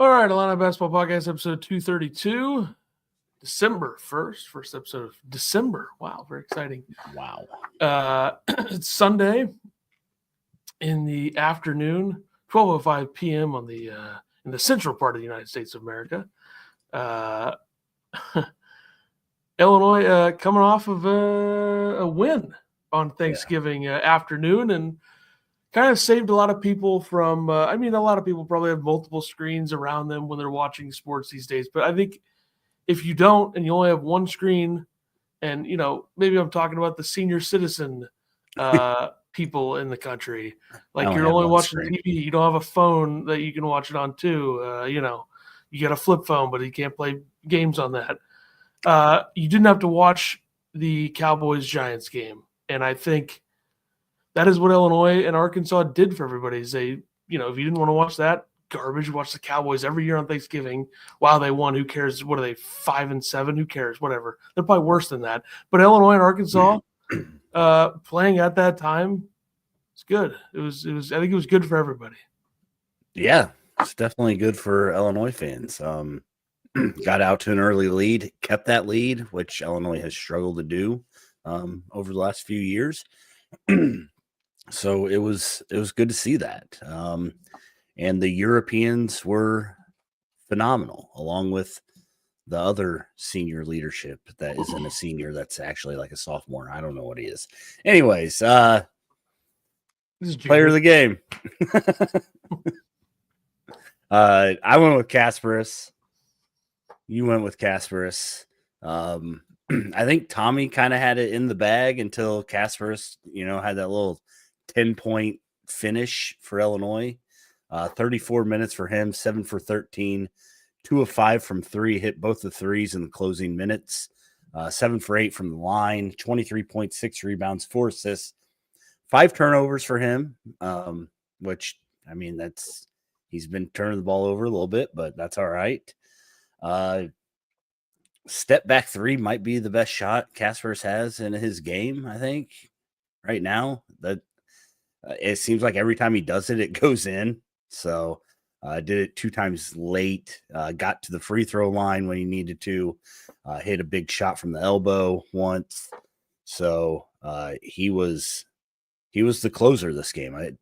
All right, Illini Basketball Podcast, episode 232, December 1st, first episode of December. Wow, very exciting. Wow. It's Sunday in the afternoon, 12:05 p.m. on the in the central part of the United States of America. Illinois coming off of a win on Thanksgiving afternoon and kind of saved a lot of people from a lot of people probably have multiple screens around them when they're watching sports these days. But I think if you don't and you only have one screen and, maybe I'm talking about the senior citizen people in the country, like you're only watching TV, you don't have a phone that you can watch it on too. You got a flip phone, but you can't play games on that. You didn't have to watch the Cowboys-Giants game. And I think that is what Illinois and Arkansas did for everybody. Is if you didn't want to watch that garbage, watch the Cowboys every year on Thanksgiving. Wow, they won. Who cares? What are they, 5-7? Who cares? Whatever. They're probably worse than that. But Illinois and Arkansas playing at that time, it's good. It was. I think it was good for everybody. Yeah, it's definitely good for Illinois fans. Got out to an early lead, kept that lead, which Illinois has struggled to do over the last few years. So it was good to see that. And the Europeans were phenomenal, along with the other senior leadership that isn't a senior, that's actually like a sophomore. I don't know what he is. Anyways, player of the game. I went with Kasparis. You went with Kasparis. I think Tommy kind of had it in the bag until Kasparis, had that little 10-point finish for Illinois. 34 minutes for him, 7 for 13, 2 of 5 from 3, hit both the threes in the closing minutes, 7 for 8 from the line, 23.6 rebounds, 4 assists, 5 turnovers for him, which, he's been turning the ball over a little bit, but that's all right. Step back 3 might be the best shot Kasparis has in his game, I think, right now. That it seems like every time he does it, it goes in. So did it 2 times late, got to the free throw line when he needed to, hit a big shot from the elbow once. So he was the closer of this game.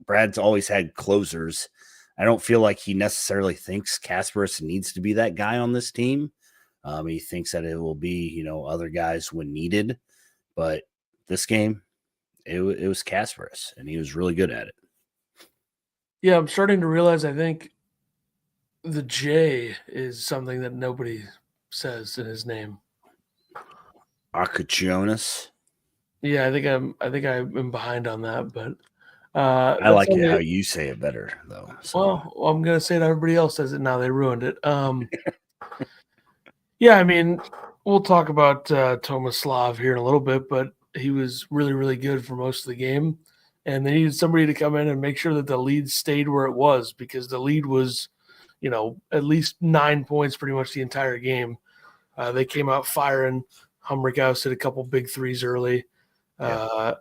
Brad's always had closers. I don't feel like he necessarily thinks Kasparis needs to be that guy on this team. He thinks that it will be, other guys when needed. But this game, it was Kasparis, and he was really good at it. Yeah, I'm starting to realize I think the J is something that nobody says in his name. Arcuchionis. Yeah, I think I'm behind on that, but I like it how you say it better, though. So. Well, I'm going to say that everybody else says it now. They ruined it. Yeah, we'll talk about Tomislav here in a little bit, but he was really, really good for most of the game. And they needed somebody to come in and make sure that the lead stayed where it was, because the lead was, at least 9 points pretty much the entire game. They came out firing. Humrickhouse hit a couple big threes early. Yeah.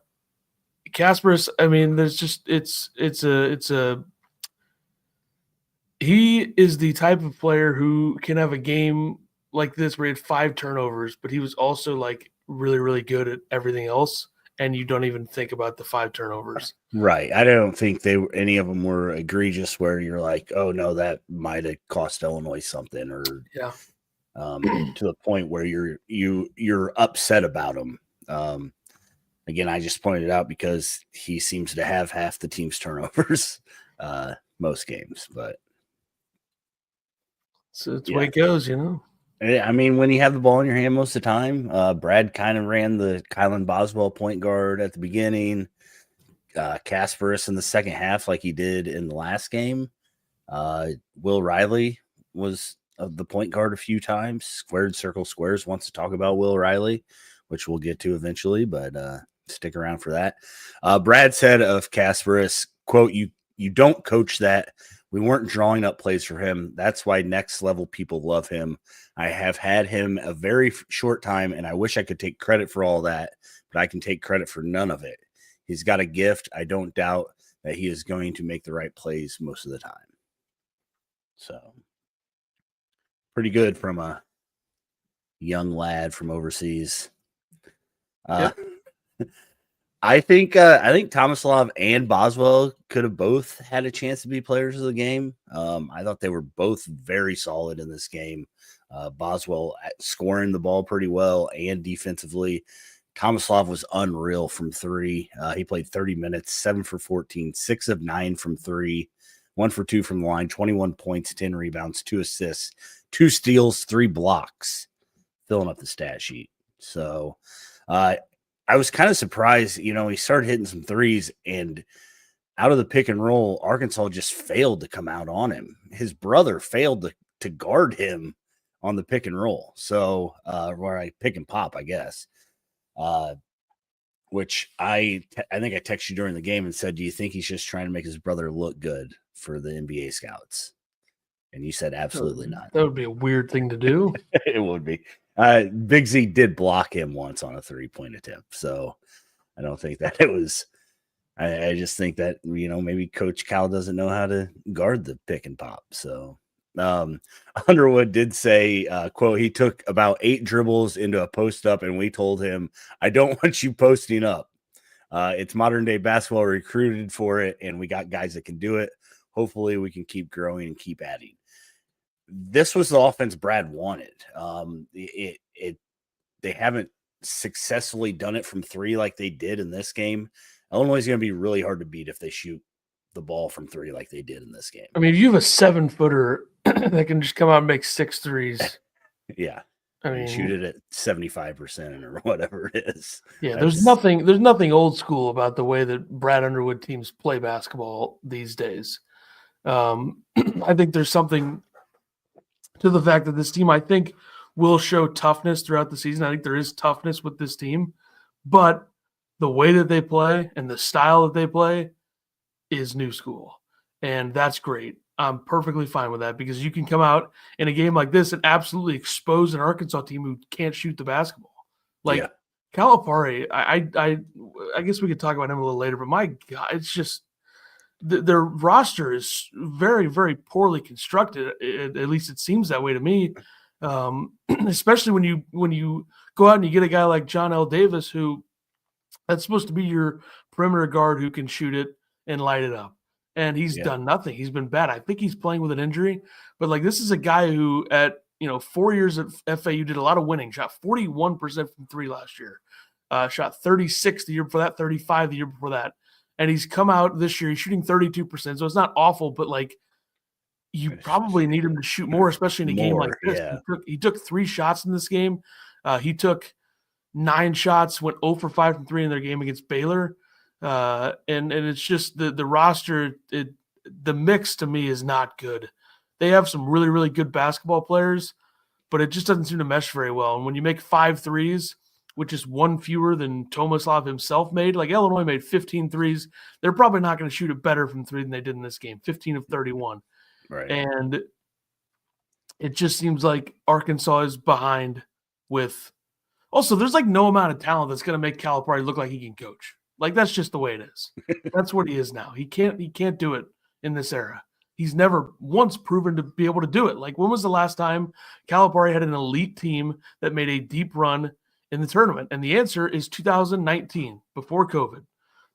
Kasparis, there's just he is the type of player who can have a game like this where he had 5 turnovers, but he was also like really, really good at everything else, and you don't even think about the 5 turnovers. Right. I don't think any of them were egregious where you're like, oh no, that might have cost Illinois something, or yeah, to the point where you're upset about them. Again, I just pointed out because he seems to have half the team's turnovers most games, but so it's the way it goes, when you have the ball in your hand most of the time, Brad kind of ran the Kylan Boswell point guard at the beginning, Kasparis in the second half like he did in the last game. Will Riley was the point guard a few times. Squared Circle Squares wants to talk about Will Riley, which we'll get to eventually, but stick around for that. Brad said of Kasparis, quote, you don't coach that. We weren't drawing up plays for him. That's why next level people love him. I have had him a very short time, and I wish I could take credit for all that, but I can take credit for none of it. He's got a gift. I don't doubt that he is going to make the right plays most of the time. So pretty good from a young lad from overseas. Yep. I think Tomislav and Boswell could have both had a chance to be players of the game. I thought they were both very solid in this game. Boswell scoring the ball pretty well and defensively. Tomislav was unreal from three. He played 30 minutes, 7 for 14, 6 of 9 from three, 1 for 2 from the line, 21 points, 10 rebounds, 2 assists, 2 steals, 3 blocks, filling up the stat sheet. So I was kind of surprised, he started hitting some threes, and out of the pick and roll, Arkansas just failed to come out on him. His brother failed to guard him on the pick and roll. So, or I pick and pop, I guess. Which I think I texted you during the game and said, do you think he's just trying to make his brother look good for the NBA scouts? And you said absolutely not. That would be a weird thing to do. It would be. Big Z did block him once on a 3-point attempt. So I don't think that it was. I just think that, maybe Coach Cal doesn't know how to guard the pick and pop. So Underwood did say, quote, he took about 8 dribbles into a post up, and we told him, I don't want you posting up. It's modern day basketball, recruited for it, and we got guys that can do it. Hopefully we can keep growing and keep adding. This was the offense Brad wanted. They haven't successfully done it from three like they did in this game. Illinois is going to be really hard to beat if they shoot the ball from three like they did in this game. I mean, if you have a 7-footer that can just come out and make 6 threes. Yeah. I mean, shoot it at 75% or whatever it is. Yeah, there's nothing old school about the way that Brad Underwood teams play basketball these days. I think there's something to the fact that this team, I think, will show toughness throughout the season. I think there is toughness with this team, but the way that they play and the style that they play is new school, and that's great. I'm perfectly fine with that because you can come out in a game like this and absolutely expose an Arkansas team who can't shoot the basketball. Like Calipari, I guess we could talk about him a little later, but my God, it's just their roster is very, very poorly constructed. At least it seems that way to me. Especially when you go out and you get a guy like John L. Davis, who that's supposed to be your perimeter guard who can shoot it and light it up. And he's done nothing. He's been bad. I think he's playing with an injury, but like this is a guy who at 4 years at FAU did a lot of winning, shot 41% from three last year, shot 36 the year before that, 35 the year before that. And he's come out this year, he's shooting 32%. So it's not awful, but like you probably need him to shoot more, especially in a game like this. Yeah. He took 3 shots in this game. He took 9 shots, went 0 for 5 from 3 in their game against Baylor. And it's just the roster, the mix to me is not good. They have some really, really good basketball players, but it just doesn't seem to mesh very well. And when you make 5 threes, which is 1 fewer than Tomislav himself made, like Illinois made 15 threes, they're probably not going to shoot it better from 3 than they did in this game, 15 of 31. Right. And it just seems like Arkansas is behind with – also, there's like no amount of talent that's going to make Calipari look like he can coach. Like that's just the way it is. That's what he is now. He can't do it in this era. He's never once proven to be able to do it. Like when was the last time Calipari had an elite team that made a deep run in the tournament? And the answer is 2019, before COVID.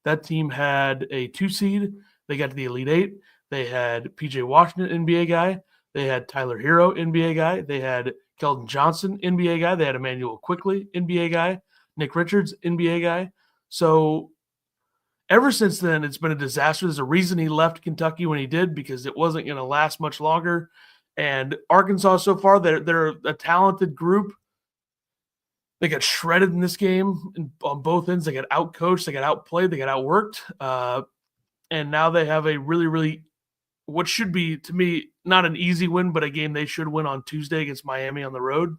That team had a 2 seed. They got to the Elite 8. They had PJ Washington, NBA guy. They had Tyler Hero, NBA guy. They had Keldon Johnson, NBA guy. They had Emmanuel Quickly, NBA guy. Nick Richards, NBA guy. So ever since then, it's been a disaster. There's a reason he left Kentucky when he did, because it wasn't going to last much longer. And Arkansas so far, they're a talented group. They got shredded in this game on both ends. They got outcoached. They got outplayed. They got outworked. And now they have a really, really, what should be, to me, not an easy win, but a game they should win on Tuesday against Miami on the road.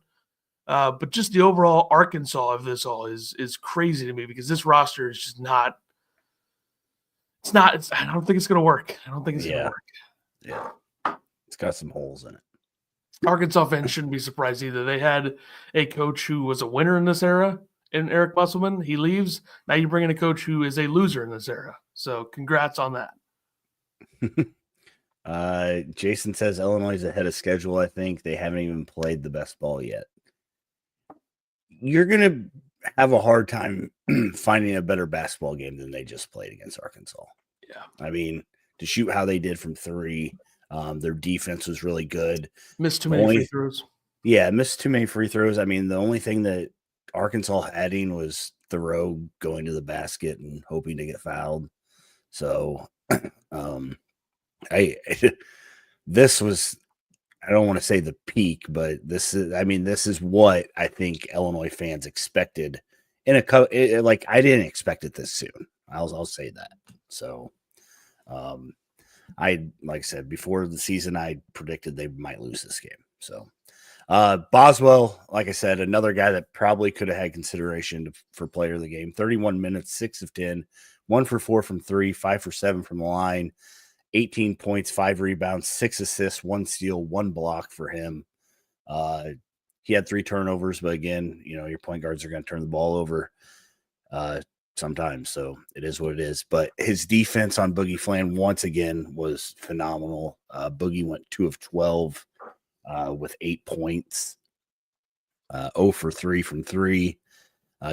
But just the overall Arkansas of this all is crazy to me, because this roster is just not. I don't think it's going to work. I don't think it's going to work. Yeah, it's got some holes in it. Arkansas fans shouldn't be surprised either. They had a coach who was a winner in this era, in Eric Musselman. He leaves. Now you bring in a coach who is a loser in this era. So congrats on that. Jason says Illinois is ahead of schedule. I think they haven't even played the best ball yet. You're gonna have a hard time finding a better basketball game than they just played against Arkansas. Yeah, I mean, to shoot how they did from three, their defense was really good. missed too many free throws. Yeah, missed too many free throws. I mean, the only thing that Arkansas adding was Thoreau going to the basket and hoping to get fouled. So, I this was, I don't want to say the peak, but this is what I think Illinois fans expected in like I didn't expect it this soon. I'll say that. So, like I said before the season, I predicted they might lose this game. So, Boswell, like I said, another guy that probably could have had consideration for player of the game. 31 minutes, 6 of 10, 1 for 4 from 3, 5 for 7 from the line, 18 points, 5 rebounds, 6 assists, 1 steal, 1 block for him. He had 3 turnovers, but again, your point guards are going to turn the ball over sometimes, so it is what it is. But his defense on Boogie Flan once again was phenomenal. Boogie went 2 of 12 with 8 points, 0 for 3 from 3,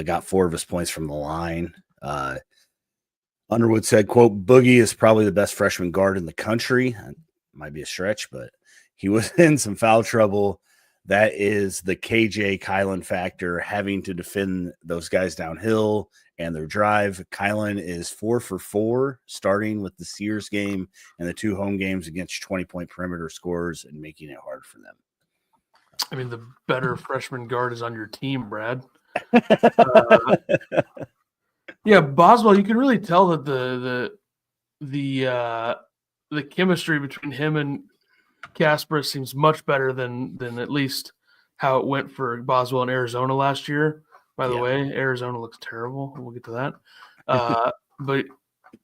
got 4 of his points from the line. Underwood said, quote, Boogie is probably the best freshman guard in the country. Might be a stretch, but he was in some foul trouble. That is the KJ Kylan factor, having to defend those guys downhill and their drive. Kylan is 4 for 4, starting with the Sears game and the 2 home games against 20-point perimeter scorers and making it hard for them. I mean, the better freshman guard is on your team, Brad. Yeah, Boswell, you can really tell that the chemistry between him and Casper seems much better than at least how it went for Boswell in Arizona last year. By the way, Arizona looks terrible. We'll get to that. But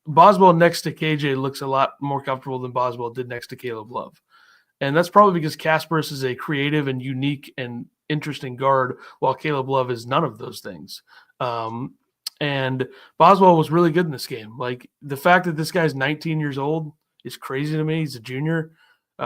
Boswell next to KJ looks a lot more comfortable than Boswell did next to Caleb Love. And that's probably because Casper's is a creative and unique and interesting guard, while Caleb Love is none of those things. And Boswell was really good in this game. Like, the fact that this guy's 19 years old is crazy to me. He's a junior.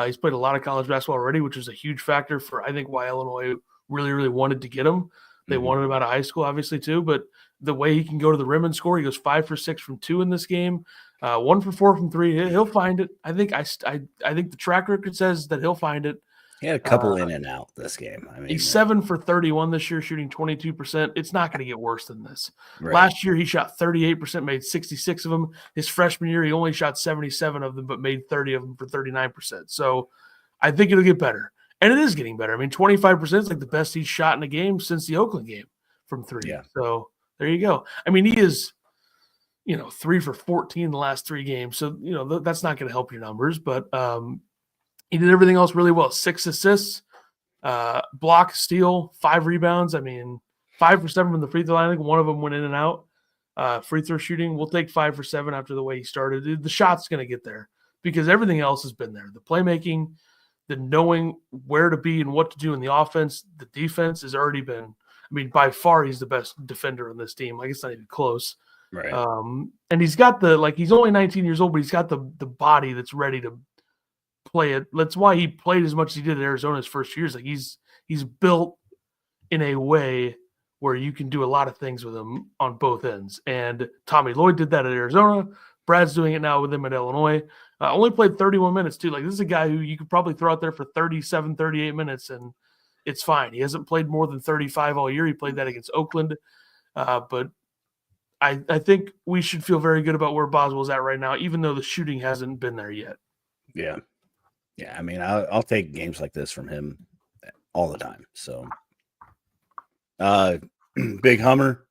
He's played a lot of college basketball already, which was a huge factor for, I think, why Illinois really, really wanted to get him. They wanted him out of high school, obviously, too. But the way he can go to the rim and score, he goes 5 for 6 from 2 in this game, 1 for 4 from 3. He'll find it. I think the track record says that he'll find it. He had a couple in and out this game. I mean, he's 7 for 31 this year, shooting 22%. It's not going to get worse than this. Right. Last year, he shot 38%, made 66 of them. His freshman year, he only shot 77 of them, but made 30 of them for 39%. So I think it'll get better. And it is getting better. I mean, 25% is like the best he's shot in a game since the Oakland game from 3. Yeah. So there you go. I mean, he is, 3 for 14 in the last 3 games. So, that's not going to help your numbers. But he did everything else really well. 6 assists, block, steal, 5 rebounds. I mean, 5 for 7 from the free throw line. I think one of them went in and out. Free throw shooting, we'll take 5 for 7 after the way he started. The shot's going to get there because everything else has been there. The playmaking, the knowing where to be and what to do in the offense, the defense has already been, I mean, by far he's the best defender on this team. Like, it's not even close. Right. And he's got he's only 19 years old, but he's got the body that's ready to play it. That's why he played as much as he did at Arizona his first years. Like, he's built in a way where you can do a lot of things with him on both ends. And Tommy Lloyd did that at Arizona. Brad's doing it now with him at Illinois. Only played 31 minutes too. Like, this is a guy who you could probably throw out there for 37, 38 minutes and it's fine. He hasn't played more than 35 all year. He played that against Oakland. But I think we should feel very good about where Boswell's at right now, even though the shooting hasn't been there yet. Yeah. Yeah. I mean, I'll take games like this from him all the time. So, Big Hummer,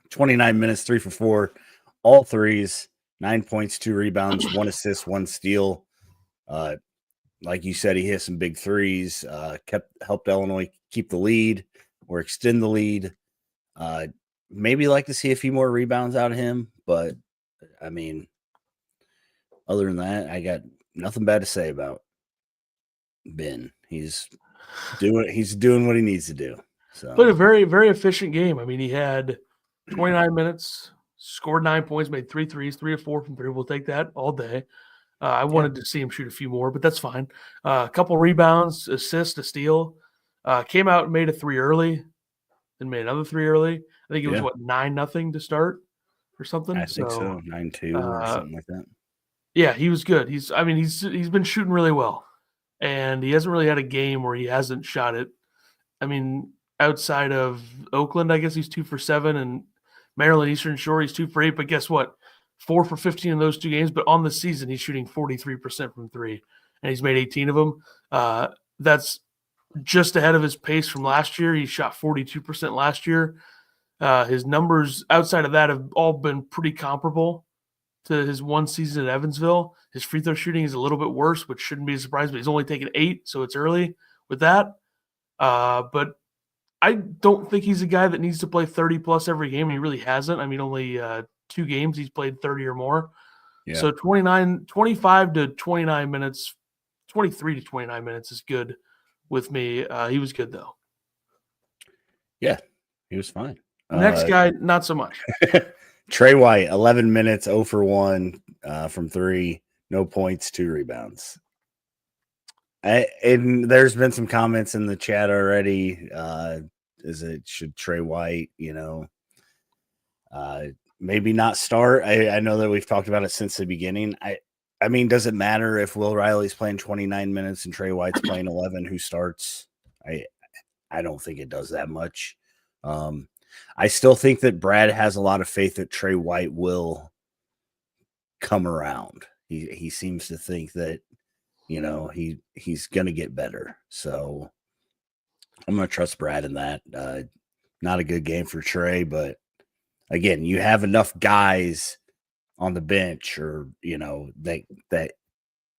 29 minutes, 3 for 4, all threes, 9 points, 2 rebounds, 1 assist, 1 steal. Like you said, he hit some big threes, helped Illinois keep the lead or extend the lead. Maybe like to see a few more rebounds out of him, but I mean, other than that, I got nothing bad to say about Ben. He's doing what he needs to do. So, but a very, very efficient game. I mean, he had 29 minutes, scored 9 points, made 3 threes, 3 of 4 from 3. We'll take that all day. I wanted to see him shoot a few more, but that's fine. A couple rebounds, assist, a steal. Came out and made a 3 early, then made another 3 early. I think it was, 9-0 to start or something? I think so, 9-2 or something like that. Yeah, he was good. He's been shooting really well, and he hasn't really had a game where he hasn't shot it. I mean, outside of Oakland, I guess he's 2 for 7, and Maryland Eastern Shore, he's 2 for 8. But guess what? 4 for 15 in those 2 games. But on the season, he's shooting 43% from 3, and he's made 18 of them. That's just ahead of his pace from last year. He shot 42% last year. His numbers outside of that have all been pretty comparable to his one season at Evansville. His free throw shooting is a little bit worse, which shouldn't be a surprise, but he's only taken 8, so it's early with that. But I don't think he's a guy that needs to play 30-plus every game, and he really hasn't. I mean, only 2 games he's played 30 or more. Yeah. So 25 to 29 minutes, 23 to 29 minutes is good with me. He was good, though. Yeah, he was fine. Next guy, not so much. Trey White, 11 minutes, 0 for 1 from 3, no points, 2 rebounds. And there's been some comments in the chat already. Should Trey White, maybe not start? I know that we've talked about it since the beginning. I mean, does it matter if Will Riley's playing 29 minutes and Trey White's playing 11? Who starts? I don't think it does that much. I still think that Brad has a lot of faith that Trey White will come around. He seems to think that, he's going to get better. So I'm going to trust Brad in that. Not a good game for Trey, but again, you have enough guys on the bench or, that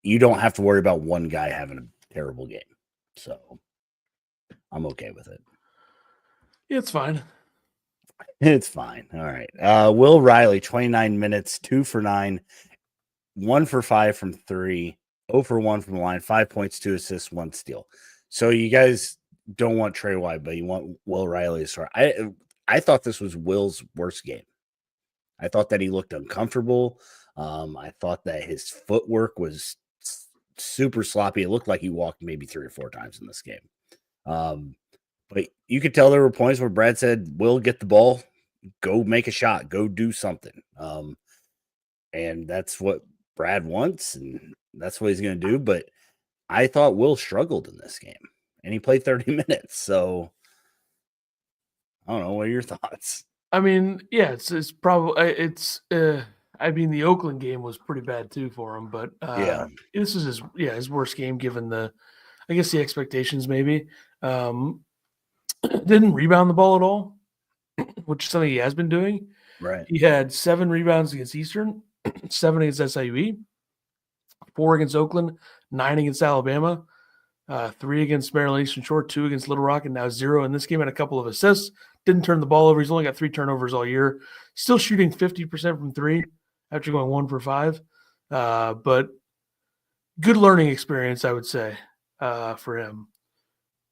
you don't have to worry about one guy having a terrible game. So I'm okay with it. Yeah, it's fine. It's fine. All right. Will Riley, 29 minutes, 2 for 9, 1 for 5 from 3, 0 for 1 from the line, 5 points, 2 assists, 1 steal. So you guys don't want Trey White, but you want Will Riley to start. I thought this was Will's worst game. I thought that he looked uncomfortable. I thought that his footwork was super sloppy. It looked like he walked maybe 3 or 4 times in this game. But you could tell there were points where Brad said, Will, get the ball, go make a shot, go do something. And that's what Brad wants, and that's what he's going to do. But I thought Will struggled in this game, and he played 30 minutes. So I don't know. What are your thoughts? I mean, yeah, it's probably I mean, the Oakland game was pretty bad too for him, but this is his worst game given the expectations maybe. Didn't rebound the ball at all, which is something he has been doing. Right. He had 7 rebounds against Eastern, 7 against SIUE, 4 against Oakland, 9 against Alabama, 3 against Maryland Eastern Shore, 2 against Little Rock, and now 0 in this game. Had a couple of assists. Didn't turn the ball over. He's only got 3 turnovers all year. Still shooting 50% from 3 after going 1 for 5. But good learning experience, I would say, for him.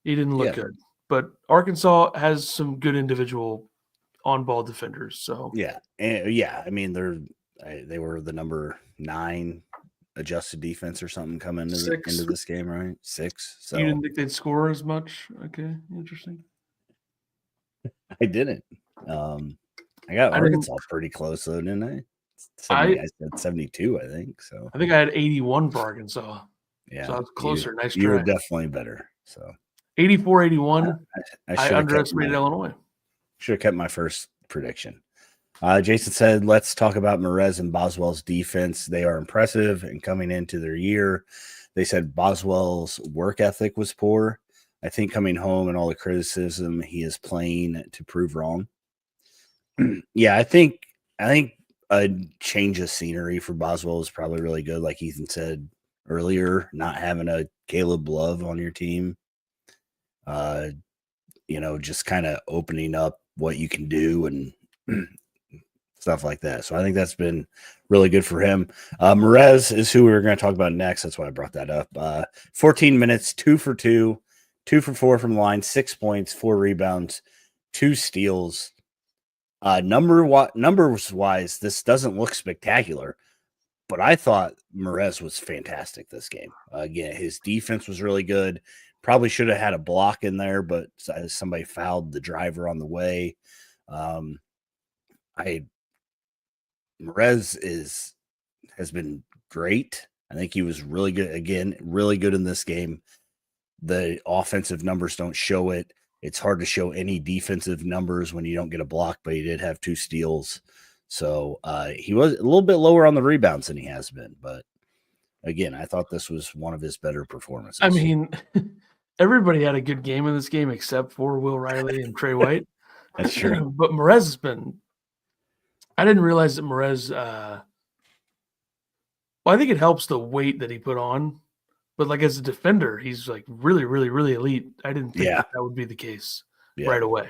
He didn't look good. But Arkansas has some good individual on-ball defenders. So I mean, they were the number 9 adjusted defense or something coming into this game, right? 6. So you didn't think they'd score as much? Okay, interesting. I didn't. I got Arkansas pretty close though, didn't I? I said 72, I think. So I think I had 81 for Arkansas. Yeah, so I was closer. Nice try. You were definitely better. So 84-81. I underestimated Illinois. Should have kept my first prediction. Jason said, let's talk about Merez and Boswell's defense. They are impressive, and coming into their year, they said Boswell's work ethic was poor. I think coming home and all the criticism, he is playing to prove wrong. Yeah, I think a change of scenery for Boswell is probably really good. Like Ethan said earlier, not having a Caleb Love on your team, just kind of opening up what you can do and stuff like that. So I think that's been really good for him. Merez is who we were going to talk about next. That's why I brought that up. 14 minutes, 2 for 2, 2 for 4 from the line, 6 points, 4 rebounds, 2 steals. Numbers wise, this doesn't look spectacular, But I thought Merez was fantastic this game. Again, his defense was really good. Probably should have had a block in there, but somebody fouled the driver on the way. Merez has been great. I think he was really good. Again, really good in this game. The offensive numbers don't show it. It's hard to show any defensive numbers when you don't get a block, but he did have 2 steals. So he was a little bit lower on the rebounds than he has been. But again, I thought this was one of his better performances. I mean, everybody had a good game in this game except for Will Riley and Trey White. That's true. But Merez has been – I didn't realize that Merez well, I think it helps the weight that he put on. But, like, as a defender, he's, like, really, really, really elite. I didn't think that would be the case right away.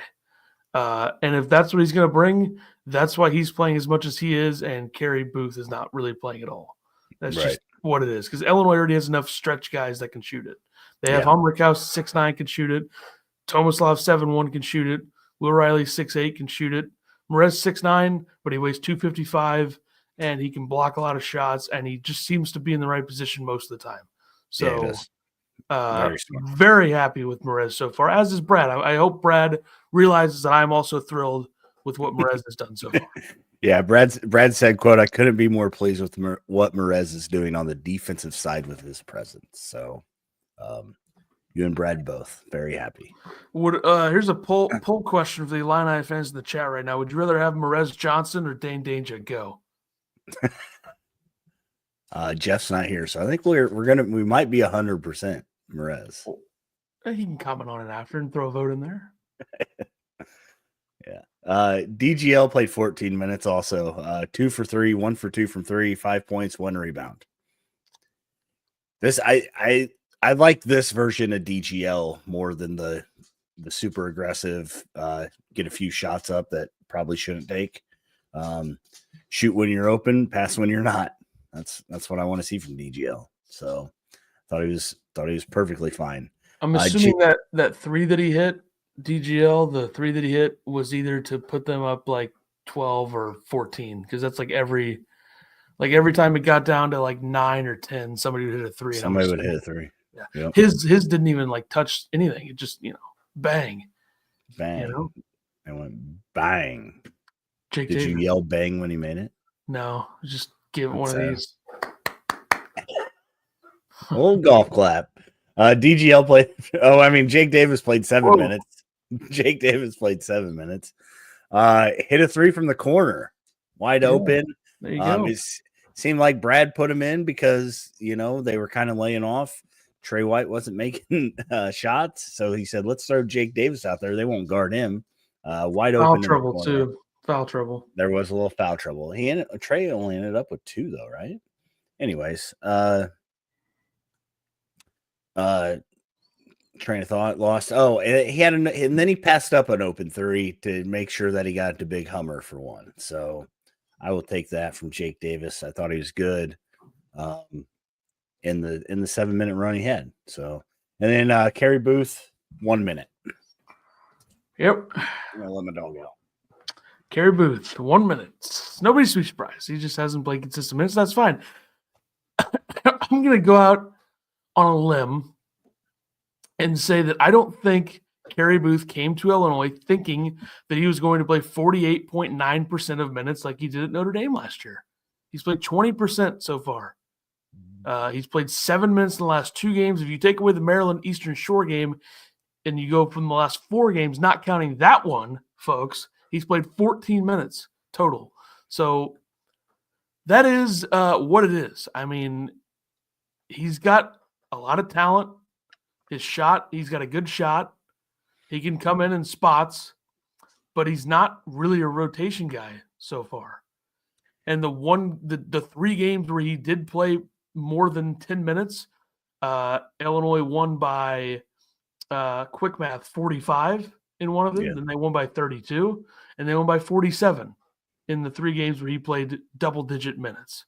And if that's what he's going to bring, that's why he's playing as much as he is, and Kerry Booth is not really playing at all. That's just what it is. Because Illinois already has enough stretch guys that can shoot it. They have Humrickhouse, 6'9", can shoot it. Tomislav, 7'1", can shoot it. Will Riley, 6'8", can shoot it. Merez, 6'9", but he weighs 255, and he can block a lot of shots, and he just seems to be in the right position most of the time. So very happy with Merez so far, as is Brad. I hope Brad realizes that I'm also thrilled with what Merez has done so far. Yeah, Brad said, quote, I couldn't be more pleased with what Merez is doing on the defensive side with his presence. So you and Brad both very happy. Here's a poll question for the Illini fans in the chat right now. Would you rather have Merez Johnson or Dane Danger go? Jeff's not here, so I think we might be 100% Merez. He can comment on it after and throw a vote in there. Yeah. DGL played 14 minutes also. 2 for 3, 1 for 2 from 3, 5 points, 1 rebound. This I like this version of DGL more than the super aggressive get a few shots up that probably shouldn't take. Shoot when you're open, pass when you're not. That's what I want to see from DGL. So thought he was perfectly fine. I'm assuming that 3 that he hit, DGL, the 3 that he hit was either to put them up like 12 or 14, because that's like every time it got down to like 9 or 10, somebody would hit a 3. Somebody would hit a 3. Yeah. Yep. His didn't even like touch anything. It just, bang. Bang. It went bang. Jake Did Davis. You yell bang when he made it? No, just give it one of these. Old golf clap. DGL played. Jake Davis played 7 minutes. Jake Davis played 7 minutes. Hit a 3 from the corner, wide open. There you go. It seemed like Brad put him in because they were kind of laying off. Trey White wasn't making shots, so he said, "Let's throw Jake Davis out there. They won't guard him." Wide open. Foul trouble too. Foul trouble. There was a little foul trouble. Trey only ended up with 2 though, right? Anyways, train of thought lost. Oh, he had and then he passed up an open 3 to make sure that he got the big hummer for 1. So I will take that from Jake Davis. I thought he was good in the 7-minute run he had. So, and then Kerry Booth, 1 minute. Yep. I'm gonna let my dog go. Kerry Booth, 1 minute. Nobody's too surprised. He just hasn't played consistent minutes. That's fine. I'm going to go out on a limb and say that I don't think Kerry Booth came to Illinois thinking that he was going to play 48.9% of minutes like he did at Notre Dame last year. He's played 20% so far. He's played 7 minutes in the last 2 games. If you take away the Maryland Eastern Shore game and you go from the last 4 games, not counting that one, folks, he's played 14 minutes total. So that is what it is. I mean, he's got a lot of talent. He's got a good shot. He can come in spots, but he's not really a rotation guy so far. And the 3 games where he did play more than 10 minutes, Illinois won by quick math 45 in one of them. Then they won by 32, and they won by 47 in the 3 games where he played double-digit minutes.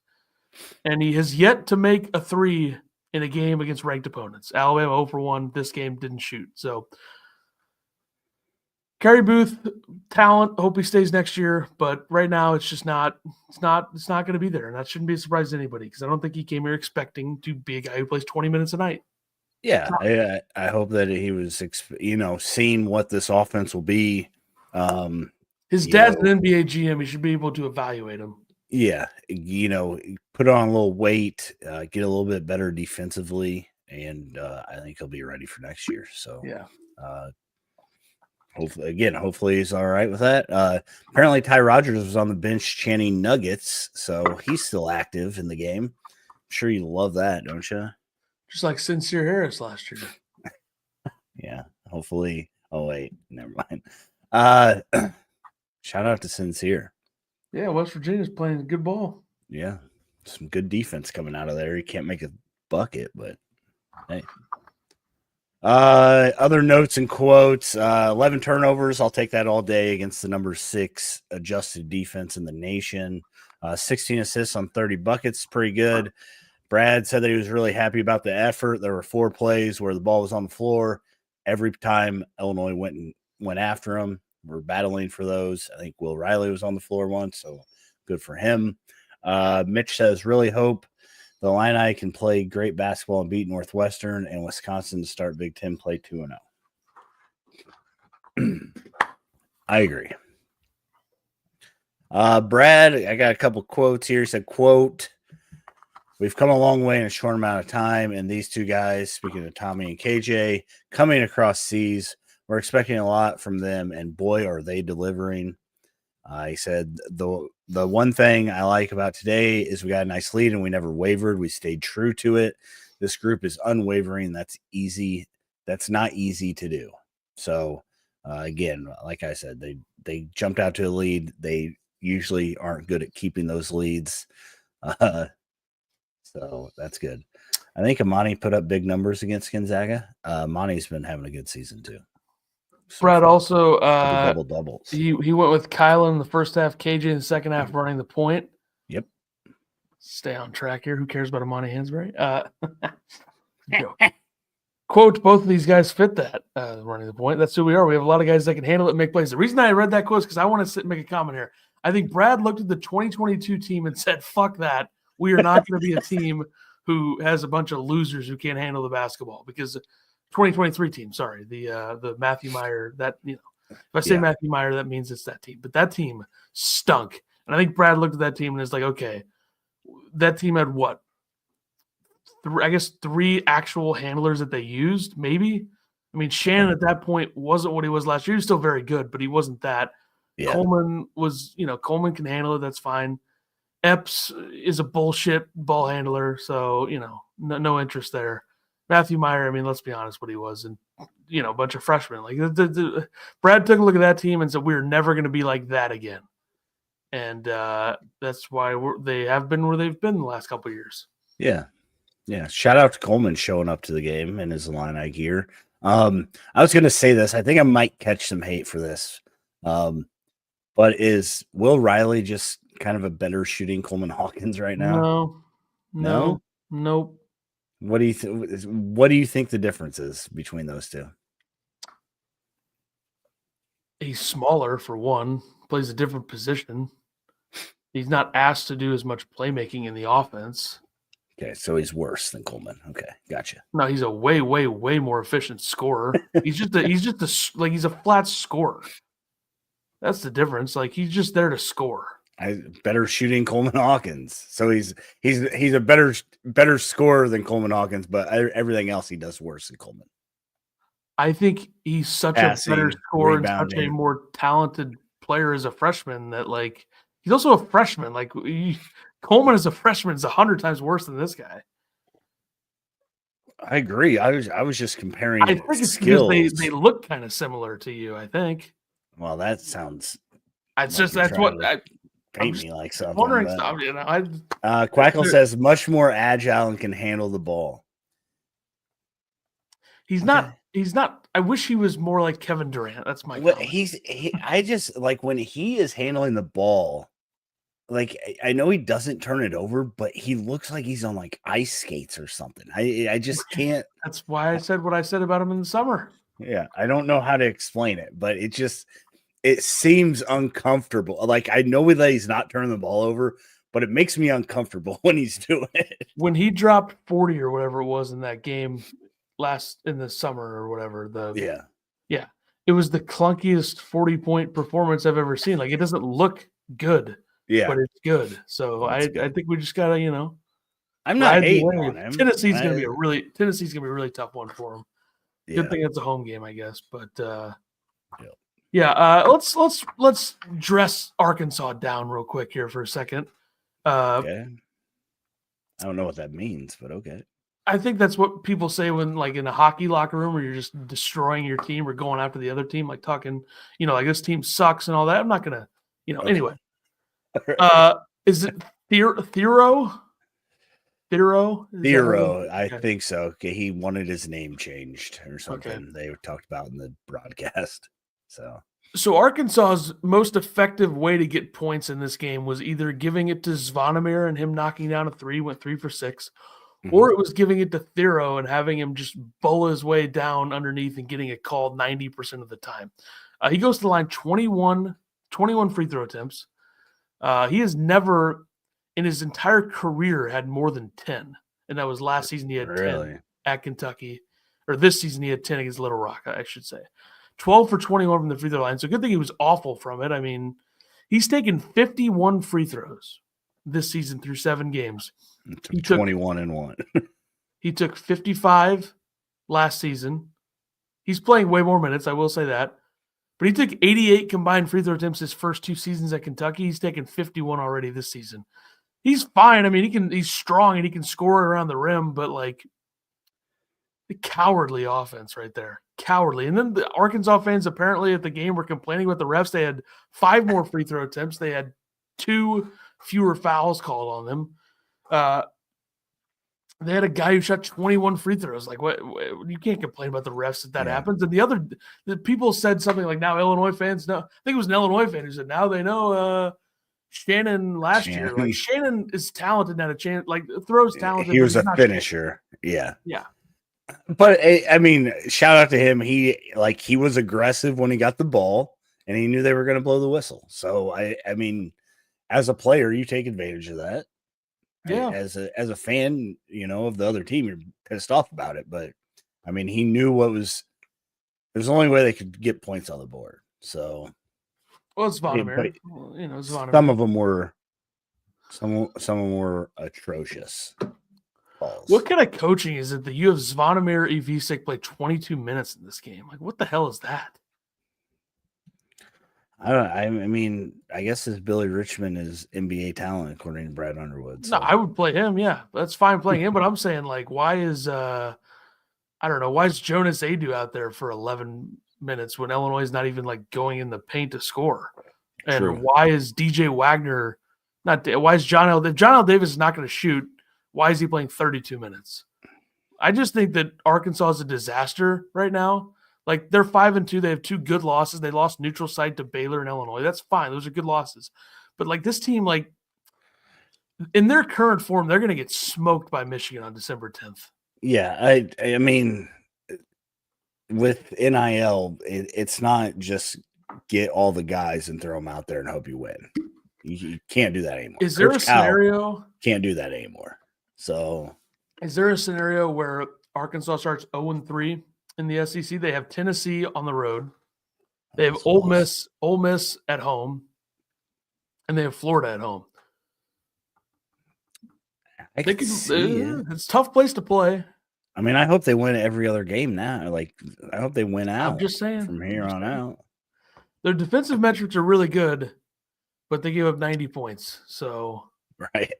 And he has yet to make a 3 in a game against ranked opponents. Alabama 0 for 1. This game didn't shoot. So Kerry Booth, talent. Hope he stays next year, but right now it's just not. It's not going to be there, and that shouldn't be a surprise to anybody because I don't think he came here expecting to be a guy who plays 20 minutes a night. Yeah, I hope that he was, seeing what this offense will be. His dad's an NBA GM. He should be able to evaluate him. Yeah, put on a little weight, get a little bit better defensively, and I think he'll be ready for next year. So yeah. Hopefully he's all right with that. Apparently Ty Rodgers was on the bench chanting Nuggets, so he's still active in the game. I'm sure you love that, don't you? Just like Sincere Harris last year. Yeah, hopefully. Oh wait, never mind. Shout out to Sincere. Yeah, West Virginia's playing good ball. Yeah, some good defense coming out of there. He can't make a bucket, but hey. Other notes and quotes, 11 turnovers. I'll take that all day against the number 6 adjusted defense in the nation. 16 assists on 30 buckets. Pretty good. Brad said that he was really happy about the effort. There were 4 plays where the ball was on the floor. Every time Illinois went after him. We're battling for those. I think Will Riley was on the floor once, so good for him. Mitch says, really hope the Illini can play great basketball and beat Northwestern and Wisconsin to start Big Ten play 2-0. I agree. Brad, I got a couple quotes here. He said, quote, we've come a long way in a short amount of time, and these two guys, speaking of Tommy and KJ, coming across seas, we're expecting a lot from them, and boy, are they delivering. He said, the one thing I like about today is we got a nice lead and we never wavered. We stayed true to it. This group is unwavering. That's easy. That's not easy to do. So, again, like I said, they jumped out to a lead. They usually aren't good at keeping those leads. So that's good. I think Amani put up big numbers against Gonzaga. Amani's been having a good season too. So Brad also double doubles. He went with Kyle in the first half, KJ in the second half running the point. Yep. Stay on track here. Who cares about Amani Hansberry? Quote, both of these guys fit that running the point. That's who we are. We have a lot of guys that can handle it and make plays. The reason I read that quote is because I want to sit and make a comment here. I think Brad looked at the 2022 team and said, fuck that. We are not going to be a team who has a bunch of losers who can't handle the basketball because 2023 team, sorry, the Matthew Meyer, that, if I say Matthew Meyer, that means it's that team. But that team stunk. And I think Brad looked at that team and is like, okay, that team had what? I guess 3 actual handlers that they used, maybe. I mean, Shannon at that point wasn't what he was last year. He was still very good, but he wasn't that. Yeah. Coleman was, Coleman can handle it. That's fine. Epps is a bullshit ball handler, so, no interest there. Matthew Meyer, I mean, let's be honest, what he was, and a bunch of freshmen. Like Brad took a look at that team and said, "We're never going to be like that again," and that's why they have been where they've been the last couple of years. Yeah. Shout out to Coleman showing up to the game in his Illini gear. I was going to say this. I think I might catch some hate for this, but is Will Riley just kind of a better shooting Coleman Hawkins right now? No. Nope. What do you think the difference is between those two? He's smaller for one, plays a different position. He's not asked to do as much playmaking in the offense. Okay, so he's worse than Coleman. Okay, gotcha. No, he's a way, way, way more efficient scorer. he's a flat scorer. That's the difference. Like he's just there to score. Better shooting Coleman Hawkins. So he's a better scorer than Coleman Hawkins, but everything else he does worse than Coleman. I think he's such a better scorer and such a more talented player as a freshman that he's also a freshman. Coleman as a freshman is 100 times worse than this guy. I agree. I was just comparing. I think it's skills. Because they look kind of similar to you. I think. Well, that sounds. It's just that's what. Paint me like something. Wondering stuff, Quackle says much more agile and can handle the ball. He's not. I wish he was more like Kevin Durant. That's my. I just like when he is handling the ball. I know he doesn't turn it over, but he looks like he's on ice skates or something. I just can't. That's why I said what I said about him in the summer. Yeah, I don't know how to explain it, but it seems uncomfortable. Like I know that he's not turning the ball over, but it makes me uncomfortable when he's doing it. When he dropped 40 or whatever it was in that game in the summer or whatever, Yeah, it was the clunkiest 40-point performance I've ever seen. Like, it doesn't look good, yeah. but it's good. So I think we just gotta, I'm not ride the hating wave. on him. Tennessee's gonna be a really tough one for him. Yeah. Good thing it's a home game, I guess. But Yep. yeah, let's dress Arkansas down real quick here for a second. Okay. I don't know what that means, but okay. I think that's what people say when, like, in a hockey locker room where you're just destroying your team or going after the other team, like talking, like this team sucks and all that. I'm not gonna, Okay. anyway. Is it Thero? I think so. Okay, he wanted his name changed or something. Okay. They talked about in the broadcast. So Arkansas's most effective way to get points in this game was either giving it to Zvonimir and him knocking down a 3, went 3 for 6, or it was giving it to Thero and having him just bowl his way down underneath and getting it called 90% of the time. He goes to the line 21 free throw attempts. He has never in his entire career had more than 10. And that was last season he had 10 at Kentucky. Or this season he had 10 against Little Rock, I should say. 12 for 21 from the free throw line. So good thing he was awful from it. I mean, he's taken 51 free throws this season through 7 games. He took 21 and 1. He took 55 last season. He's playing way more minutes, I will say that. But he took 88 combined free throw attempts his first 2 seasons at Kentucky. He's taken 51 already this season. He's fine. I mean, he's strong and he can score around the rim, but like the cowardly offense right there. Cowardly. And then the Arkansas fans apparently at the game were complaining with the refs. They had 5 more free throw attempts. They had 2 fewer fouls called on them. They had a guy who shot 21 free throws. Like, what? You can't complain about the refs if that happens. And the people said something like, now Illinois fans know. I think it was an Illinois fan who said, now they know Shannon last year. Like, Shannon is talented at a chance. Like, throws talented. He was a finisher. Yeah. But I mean, shout out to him. He was aggressive when he got the ball, and he knew they were going to blow the whistle. So I mean, as a player, you take advantage of that. Yeah. As a fan, of the other team, you're pissed off about it. But I mean, he knew there's the only way they could get points on the board. So, well, it's Zvonimir. Zvonimir. Some of them were atrocious. Balls. What kind of coaching is it that you have Zvonimir Ivisic play 22 minutes in this game? Like, what the hell is that? I mean, I guess this Billy Richmond is NBA talent, according to Brad Underwood. So. No, I would play him. Yeah, that's fine playing him. But I'm saying, like, why is I don't know, why is Jonas Adu out there for 11 minutes when Illinois is not even like going in the paint to score? And True. Why is DJ Wagner why is John L. If John L. Davis is not going to shoot, why is he playing 32 minutes? I just think that Arkansas is a disaster right now. Like, they're 5-2. They have 2 good losses. They lost neutral site to Baylor and Illinois. That's fine. Those are good losses. But, like, this team, like, in their current form, they're going to get smoked by Michigan on December 10th. Yeah, I mean, with NIL, it's not just get all the guys and throw them out there and hope you win. You can't do that anymore. Is there a scenario? Can't do that anymore. So, is there a scenario where Arkansas starts 0-3 in the SEC? They have Tennessee on the road. They have Ole Miss at home, and they have Florida at home. It's a tough place to play. I mean, I hope they win every other game now. Like, I hope they win out. I'm just saying from here on out. Their defensive metrics are really good, but they gave up 90 points. So, right.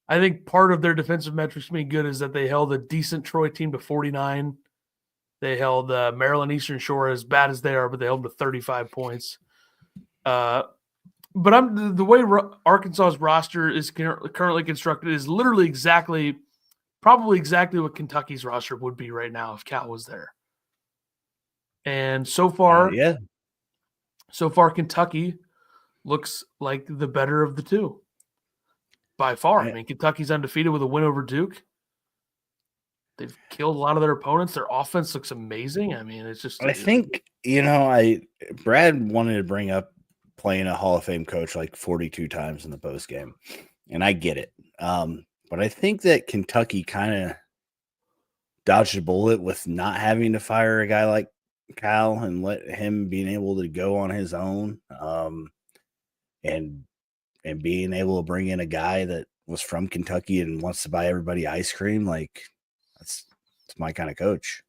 I think part of their defensive metrics being good is that they held a decent Troy team to 49. They held Maryland Eastern Shore, as bad as they are, but they held them to 35 points. But the way Arkansas's roster is currently constructed is literally probably exactly what Kentucky's roster would be right now if Cal was there. And so far, Kentucky looks like the better of the two. By far. I mean, Kentucky's undefeated with a win over Duke. They've killed a lot of their opponents. Their offense looks amazing. I mean, it's just I think, Brad wanted to bring up playing a Hall of Fame coach like 42 times in the post game, and I get it. But I think that Kentucky kind of dodged a bullet with not having to fire a guy like Cal and let him being able to go on his own, and being able to bring in a guy that was from Kentucky and wants to buy everybody ice cream. Like that's my kind of coach.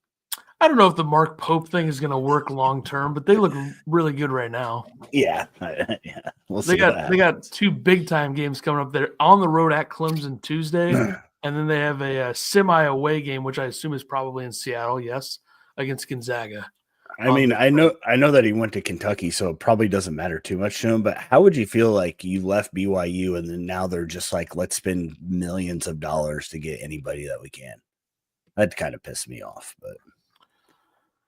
I don't know if the Mark Pope thing is going to work long term, but they look really good right now. Yeah, yeah. We'll They see. got 2 big time games coming up. They're on the road at Clemson Tuesday, and then they have a semi away game, which I assume is probably in Seattle. Yes, against Gonzaga. I mean, I know that he went to Kentucky, so it probably doesn't matter too much to him. But how would you feel like you left BYU and then now they're just like, let's spend millions of dollars to get anybody that we can? That kind of pissed me off. But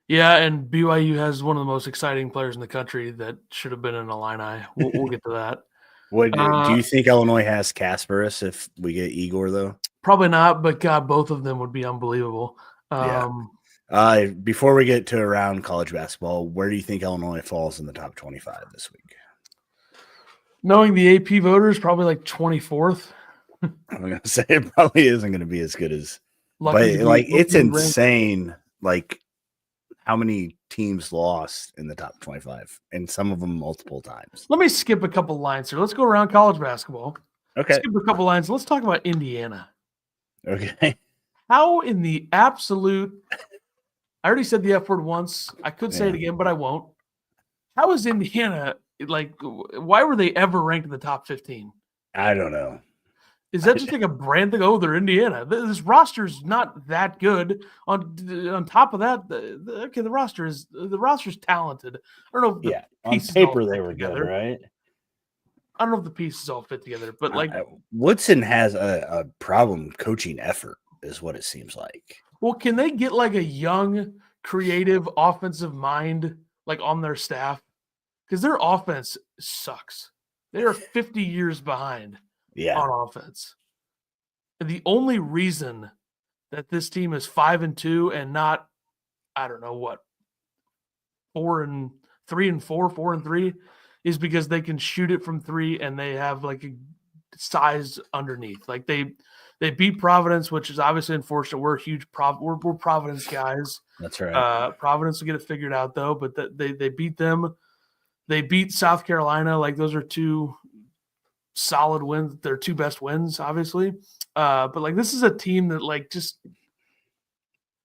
yeah, and BYU has one of the most exciting players in the country that should have been in Illini. We'll get to that. What do you think Illinois has Kasparis if we get Igor though? Probably not, but God, both of them would be unbelievable. Yeah. Before we get to around college basketball, where do you think Illinois falls in the top 25 this week? Knowing the AP voters, probably like 24th. I'm gonna say it probably isn't going to be as good as, it's insane. Like how many teams lost in the top 25, and some of them multiple times. Let me skip a couple lines here. Let's go around college basketball. Okay. Skip a couple lines. Let's talk about Indiana. Okay. How in the absolute – I already said the F word once. I could say it again, but I won't. How is Indiana – like, why were they ever ranked in the top 15? I don't know. Is that just like a brand thing? Oh, they're Indiana. This roster's not that good. On top of that, the roster's talented. I don't know if the pieces on paper all they were together. Good, right? I don't know if the pieces all fit together, but like Woodson has a problem coaching effort, is what it seems like. Well, can they get like a young, creative, offensive mind like on their staff? Because their offense sucks. They are 50 years behind. On offense. And the only reason that this team is 5-2 and not, I don't know what, 4-3 and 4, 4-3, is because they can shoot it from 3 and they have like a size underneath. Like they beat Providence, which is obviously unfortunate. We're huge we're Providence guys. That's right. Providence will get it figured out though, but they beat them. They beat South Carolina. Like those are 2 solid wins. Their 2 best wins, obviously. But like this is a team that like just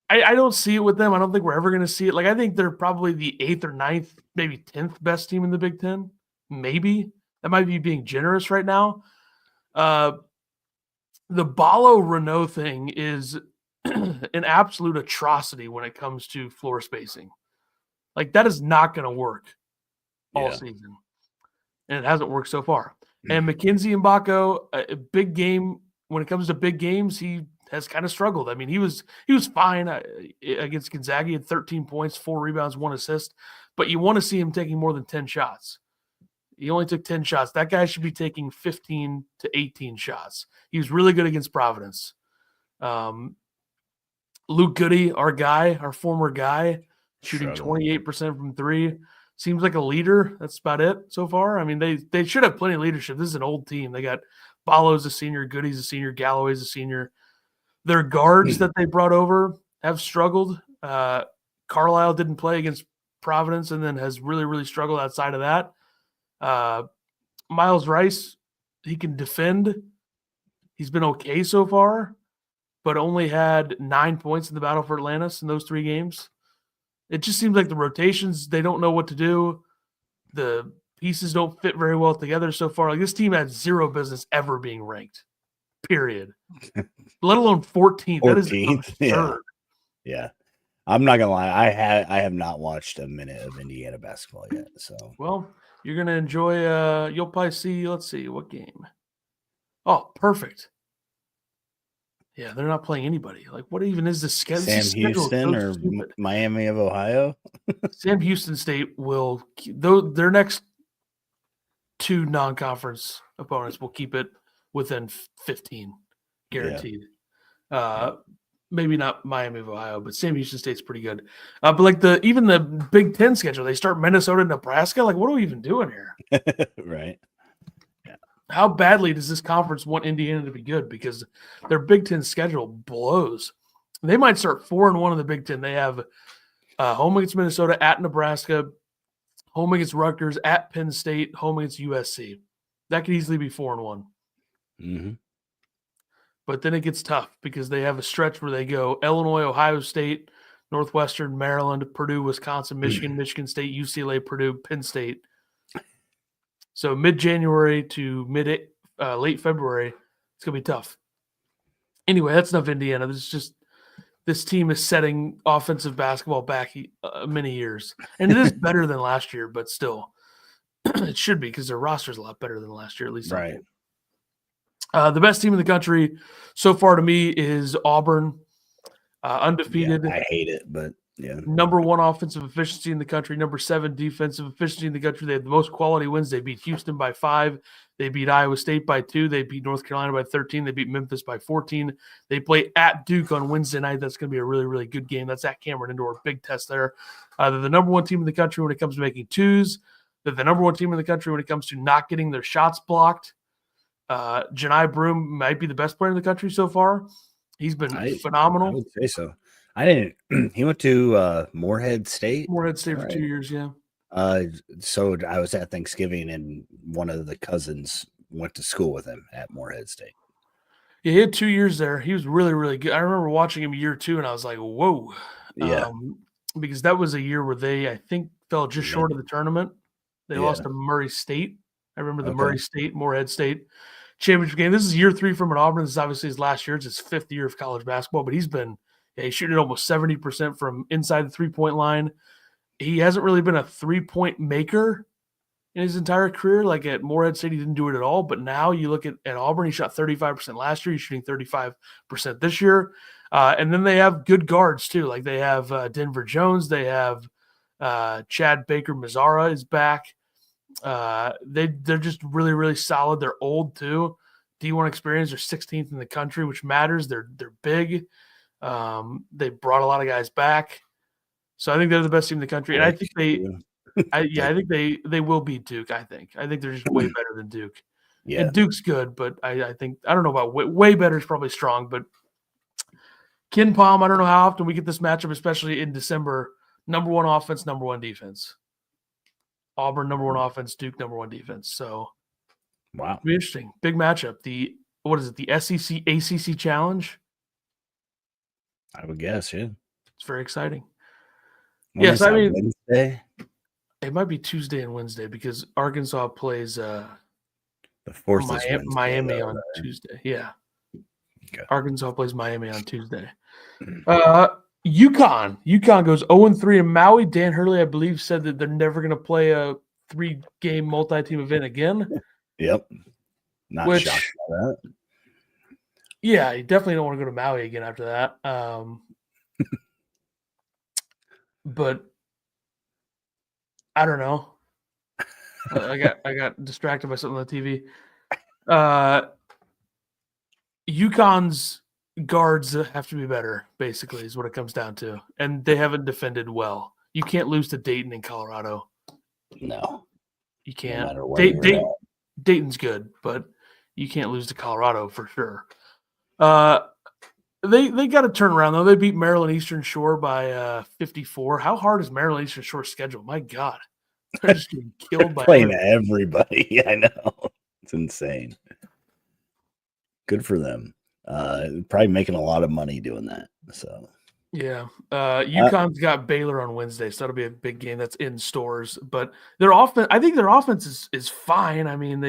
I don't see it with them. I don't think we're ever going to see it. Like I think they're probably the 8th or 9th, maybe 10th best team in the Big Ten. Maybe. That might be being generous right now. The Ballo Renault thing is an absolute atrocity when it comes to floor spacing. Like that is not going to work all season. And it hasn't worked so far. And Mackenzie Mbako, a big game, when it comes to big games, he has kind of struggled. I mean, he was fine against Gonzaga. He had 13 points, 4 rebounds, 1 assist. But you want to see him taking more than 10 shots. He only took 10 shots. That guy should be taking 15 to 18 shots. He was really good against Providence. Luke Goody, our former guy, shooting 28% from 3. Seems like a leader. That's about it so far. I mean, they should have plenty of leadership. This is an old team. They got Ballo's a senior, Goody's a senior, Galloway's a senior. Their guards that they brought over have struggled. Carlisle didn't play against Providence and then has really, really struggled outside of that. Miles Rice, he can defend. He's been okay so far, but only had 9 points in the battle for Atlantis in those 3 games. It just seems like the rotations, they don't know what to do. The pieces don't fit very well together so far. Like this team had 0 business ever being ranked, period. Let alone 14th. That is absurd. Yeah. I'm not going to lie. I have not watched a minute of Indiana basketball yet. So, well, you're going to enjoy, you'll probably see, let's see, what game? Oh, perfect. Yeah, they're not playing anybody. Like, what even is this schedule? Sam Houston or Miami of Ohio? Sam Houston State will – their next 2 non-conference opponents will keep it within 15, guaranteed. maybe not Miami of Ohio, but Sam Houston State's pretty good. But like even the Big Ten schedule, they start Minnesota, Nebraska. Like, what are we even doing here? Right. How badly does this conference want Indiana to be good? Because their Big Ten schedule blows. They might start 4-1 in the Big Ten. They have home against Minnesota, at Nebraska, home against Rutgers, at Penn State, home against USC. That could easily be 4-1. Mm-hmm. But then it gets tough because they have a stretch where they go Illinois, Ohio State, Northwestern, Maryland, Purdue, Wisconsin, Michigan, Michigan State, UCLA, Purdue, Penn State. So mid-January to late February, it's going to be tough. Anyway, that's enough Indiana. This team is setting offensive basketball back many years. And it is better than last year, but still, it should be because their roster is a lot better than last year, at least. Right. The best team in the country so far to me is Auburn, undefeated. Yeah, I hate it, but yeah. Number 1 offensive efficiency in the country, number 7 defensive efficiency in the country. They have the most quality wins. They beat Houston by 5. They beat Iowa State by 2. They beat North Carolina by 13. They beat Memphis by 14. They play at Duke on Wednesday night. That's going to be a really, really good game. That's at Cameron Indoor. Big test there. They're the number 1 team in the country when it comes to making twos. They're the number 1 team in the country when it comes to not getting their shots blocked. Janai Broom might be the best player in the country so far. He's been phenomenal. I would say so. I didn't. He went to Morehead State. Morehead State for 2 years, yeah. So I was at Thanksgiving, and one of the cousins went to school with him at Morehead State. Yeah, he had 2 years there. He was really, really good. I remember watching him year 2, and I was like, whoa. Yeah. Because that was a year where they, I think, fell just short of the tournament. They lost to Murray State. I remember the Murray State, Morehead State championship game. This is year 3 from Auburn. This is obviously his last year. It's his 5th year of college basketball, but he's shooting almost 70% from inside the three-point line. He hasn't really been a three-point maker in his entire career. Like at Morehead State, he didn't do it at all. But now you look at Auburn, he shot 35% last year. He's shooting 35% this year. And then they have good guards too. Like they have Denver Jones. They have Chad Baker-Mazara is back. They're just really, really solid. They're old too. D1 experience. They're 16th in the country, which matters. They're big. They brought a lot of guys back. So I think they're the best team in the country. And I think I think they will beat Duke. I think they're just way better than Duke. Yeah. And Duke's good, but I think, I don't know about way better is probably strong, but Ken Palm, I don't know how often we get this matchup, especially in December. Number 1 offense, number 1 defense. Auburn, number 1 offense, Duke, number 1 defense. So, wow. It'll be interesting. Big matchup. The SEC ACC Challenge? I would guess, yeah. It's very exciting. Yes, I mean, Wednesday? It might be Tuesday and Wednesday because Arkansas plays the 4th is Miami on Tuesday. Yeah. Okay. Arkansas plays Miami on Tuesday. UConn goes 0-3 in Maui. Dan Hurley, I believe, said that they're never going to play a 3-game multi-team event again. Yep. Not shocked by that. Yeah, you definitely don't want to go to Maui again after that. But I don't know. I got distracted by something on the TV. UConn's guards have to be better, basically, is what it comes down to. And they haven't defended well. You can't lose to Dayton in Colorado. No. You can't. No Dayton's good, but you can't lose to Colorado for sure. They got to turn around, though. They beat Maryland Eastern Shore by 54. How hard is Maryland Eastern Shore schedule? My God. They're just getting killed by playing everybody. I know. It's insane. Good for them. Probably making a lot of money doing that. So yeah. UConn's got Baylor on Wednesday, so that'll be a big game that's in stores. But I think their offense is fine. I mean,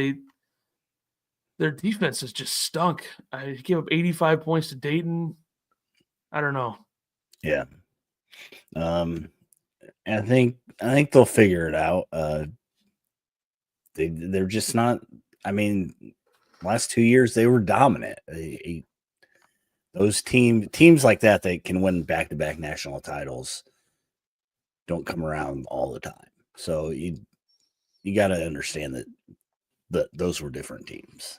their defense has just stunk. I gave up 85 points to Dayton. I don't know. Yeah. I think they'll figure it out. They're just not. I mean, last 2 years they were dominant. Those teams like that can win back-to-back national titles don't come around all the time. So you got to understand that those were different teams.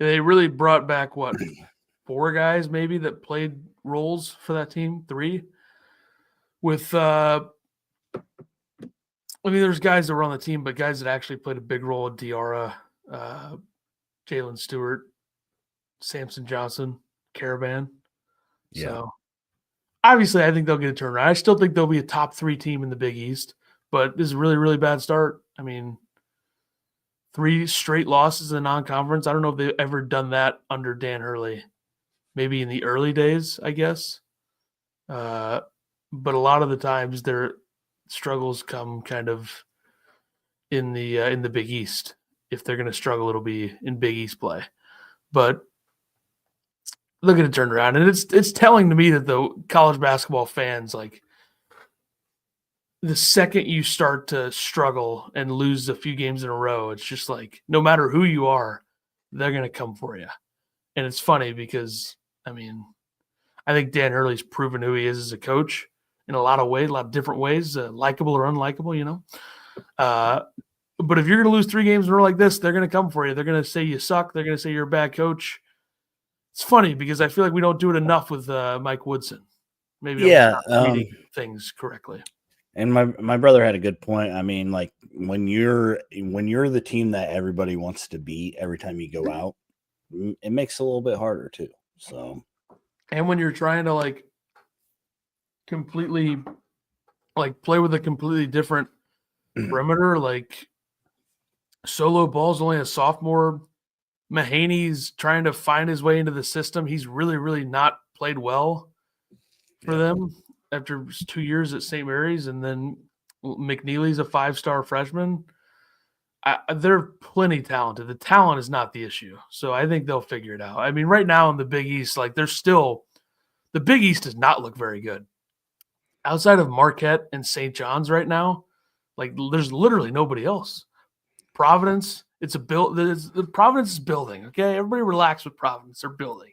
They really brought back what 4 guys maybe that played roles for that team, 3. With there's guys that were on the team, but guys that actually played a big role: Diarra, Jalen Stewart, Samson Johnson, Caravan. Yeah. So obviously, I think they'll get a turnaround. I still think they'll be a top 3 team in the Big East, but this is a really, really bad start. I mean, 3 straight losses in the non-conference. I don't know if they've ever done that under Dan Hurley. Maybe in the early days, I guess. But a lot of the times their struggles come kind of in the Big East. If they're going to struggle, it'll be in Big East play. But look at it turned around, and it's telling to me that the college basketball fans, like, the second you start to struggle and lose a few games in a row, it's just like no matter who you are, they're going to come for you. And it's funny because, I mean, I think Dan Hurley's proven who he is as a coach in a lot of ways, a lot of different ways, likable or unlikable, you know. But if you're going to lose 3 games in a row like this, they're going to come for you. They're going to say you suck. They're going to say you're a bad coach. It's funny because I feel like we don't do it enough with Mike Woodson. Maybe I'm not reading things correctly. And my brother had a good point. I mean, like when you're the team that everybody wants to beat every time you go out, it makes it a little bit harder too. So, and when you're trying to like completely like play with a completely different perimeter, like Solo Ball's only a sophomore. Mahaney's trying to find his way into the system. He's really, really not played well for them after 2 years at St. Mary's, and then McNeely's a 5-star freshman. They're plenty talented. The talent is not the issue, so I think they'll figure it out. I mean, right now in the Big East, like the Big East does not look very good. Outside of Marquette and St. John's right now, like there's literally nobody else. Providence, Providence is building. Okay, everybody relax with Providence. They're building.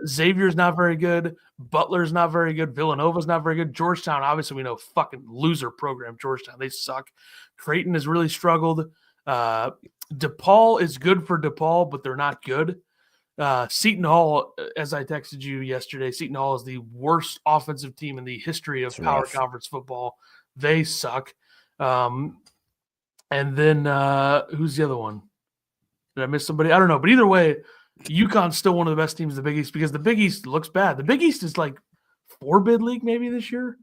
Xavier's not very good. Butler's not very good. Villanova's not very good. Georgetown, obviously, we know fucking loser program. Georgetown, they suck. Creighton has really struggled. DePaul is good for DePaul, but they're not good. Seton Hall, as I texted you yesterday, Seton Hall is the worst offensive team in the history of Power Conference football. They suck. And then who's the other one? Did I miss somebody? I don't know. But either way, UConn's still one of the best teams in the Big East because the Big East looks bad. The Big East is like 4-bid league maybe this year.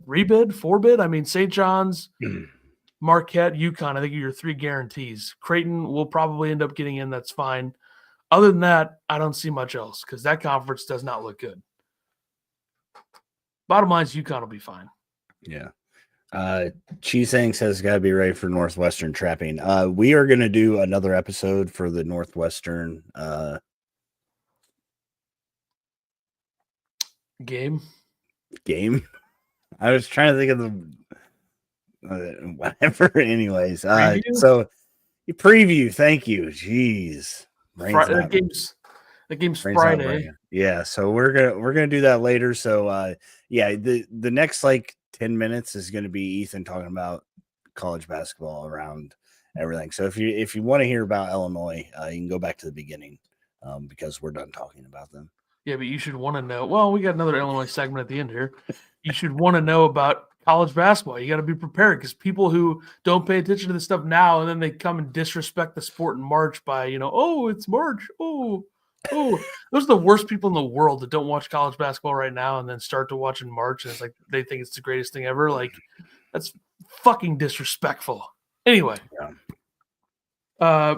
3-bid, 4-bid. I mean, St. John's, Marquette, UConn, I think are your 3 guarantees. Creighton will probably end up getting in. That's fine. Other than that, I don't see much else because that conference does not look good. Bottom line is UConn will be fine. Yeah. Cheesang says got to be ready for Northwestern trapping. We are going to do another episode for the Northwestern game. I was trying to think of the whatever. Anyways, so preview. Thank you. Jeez, the game's Friday. Yeah, so we're gonna do that later. So the next like 10 minutes is going to be Ethan talking about college basketball around everything. So if you want to hear about Illinois, you can go back to the beginning because we're done talking about them. Yeah, but you should want to know. Well, we got another Illinois segment at the end here. You should want to know about college basketball. You got to be prepared because people who don't pay attention to this stuff now and then they come and disrespect the sport in March by, oh, it's March. Oh, those are the worst people in the world that don't watch college basketball right now and then start to watch in March. And it's like they think it's the greatest thing ever. Like, that's fucking disrespectful. Anyway, I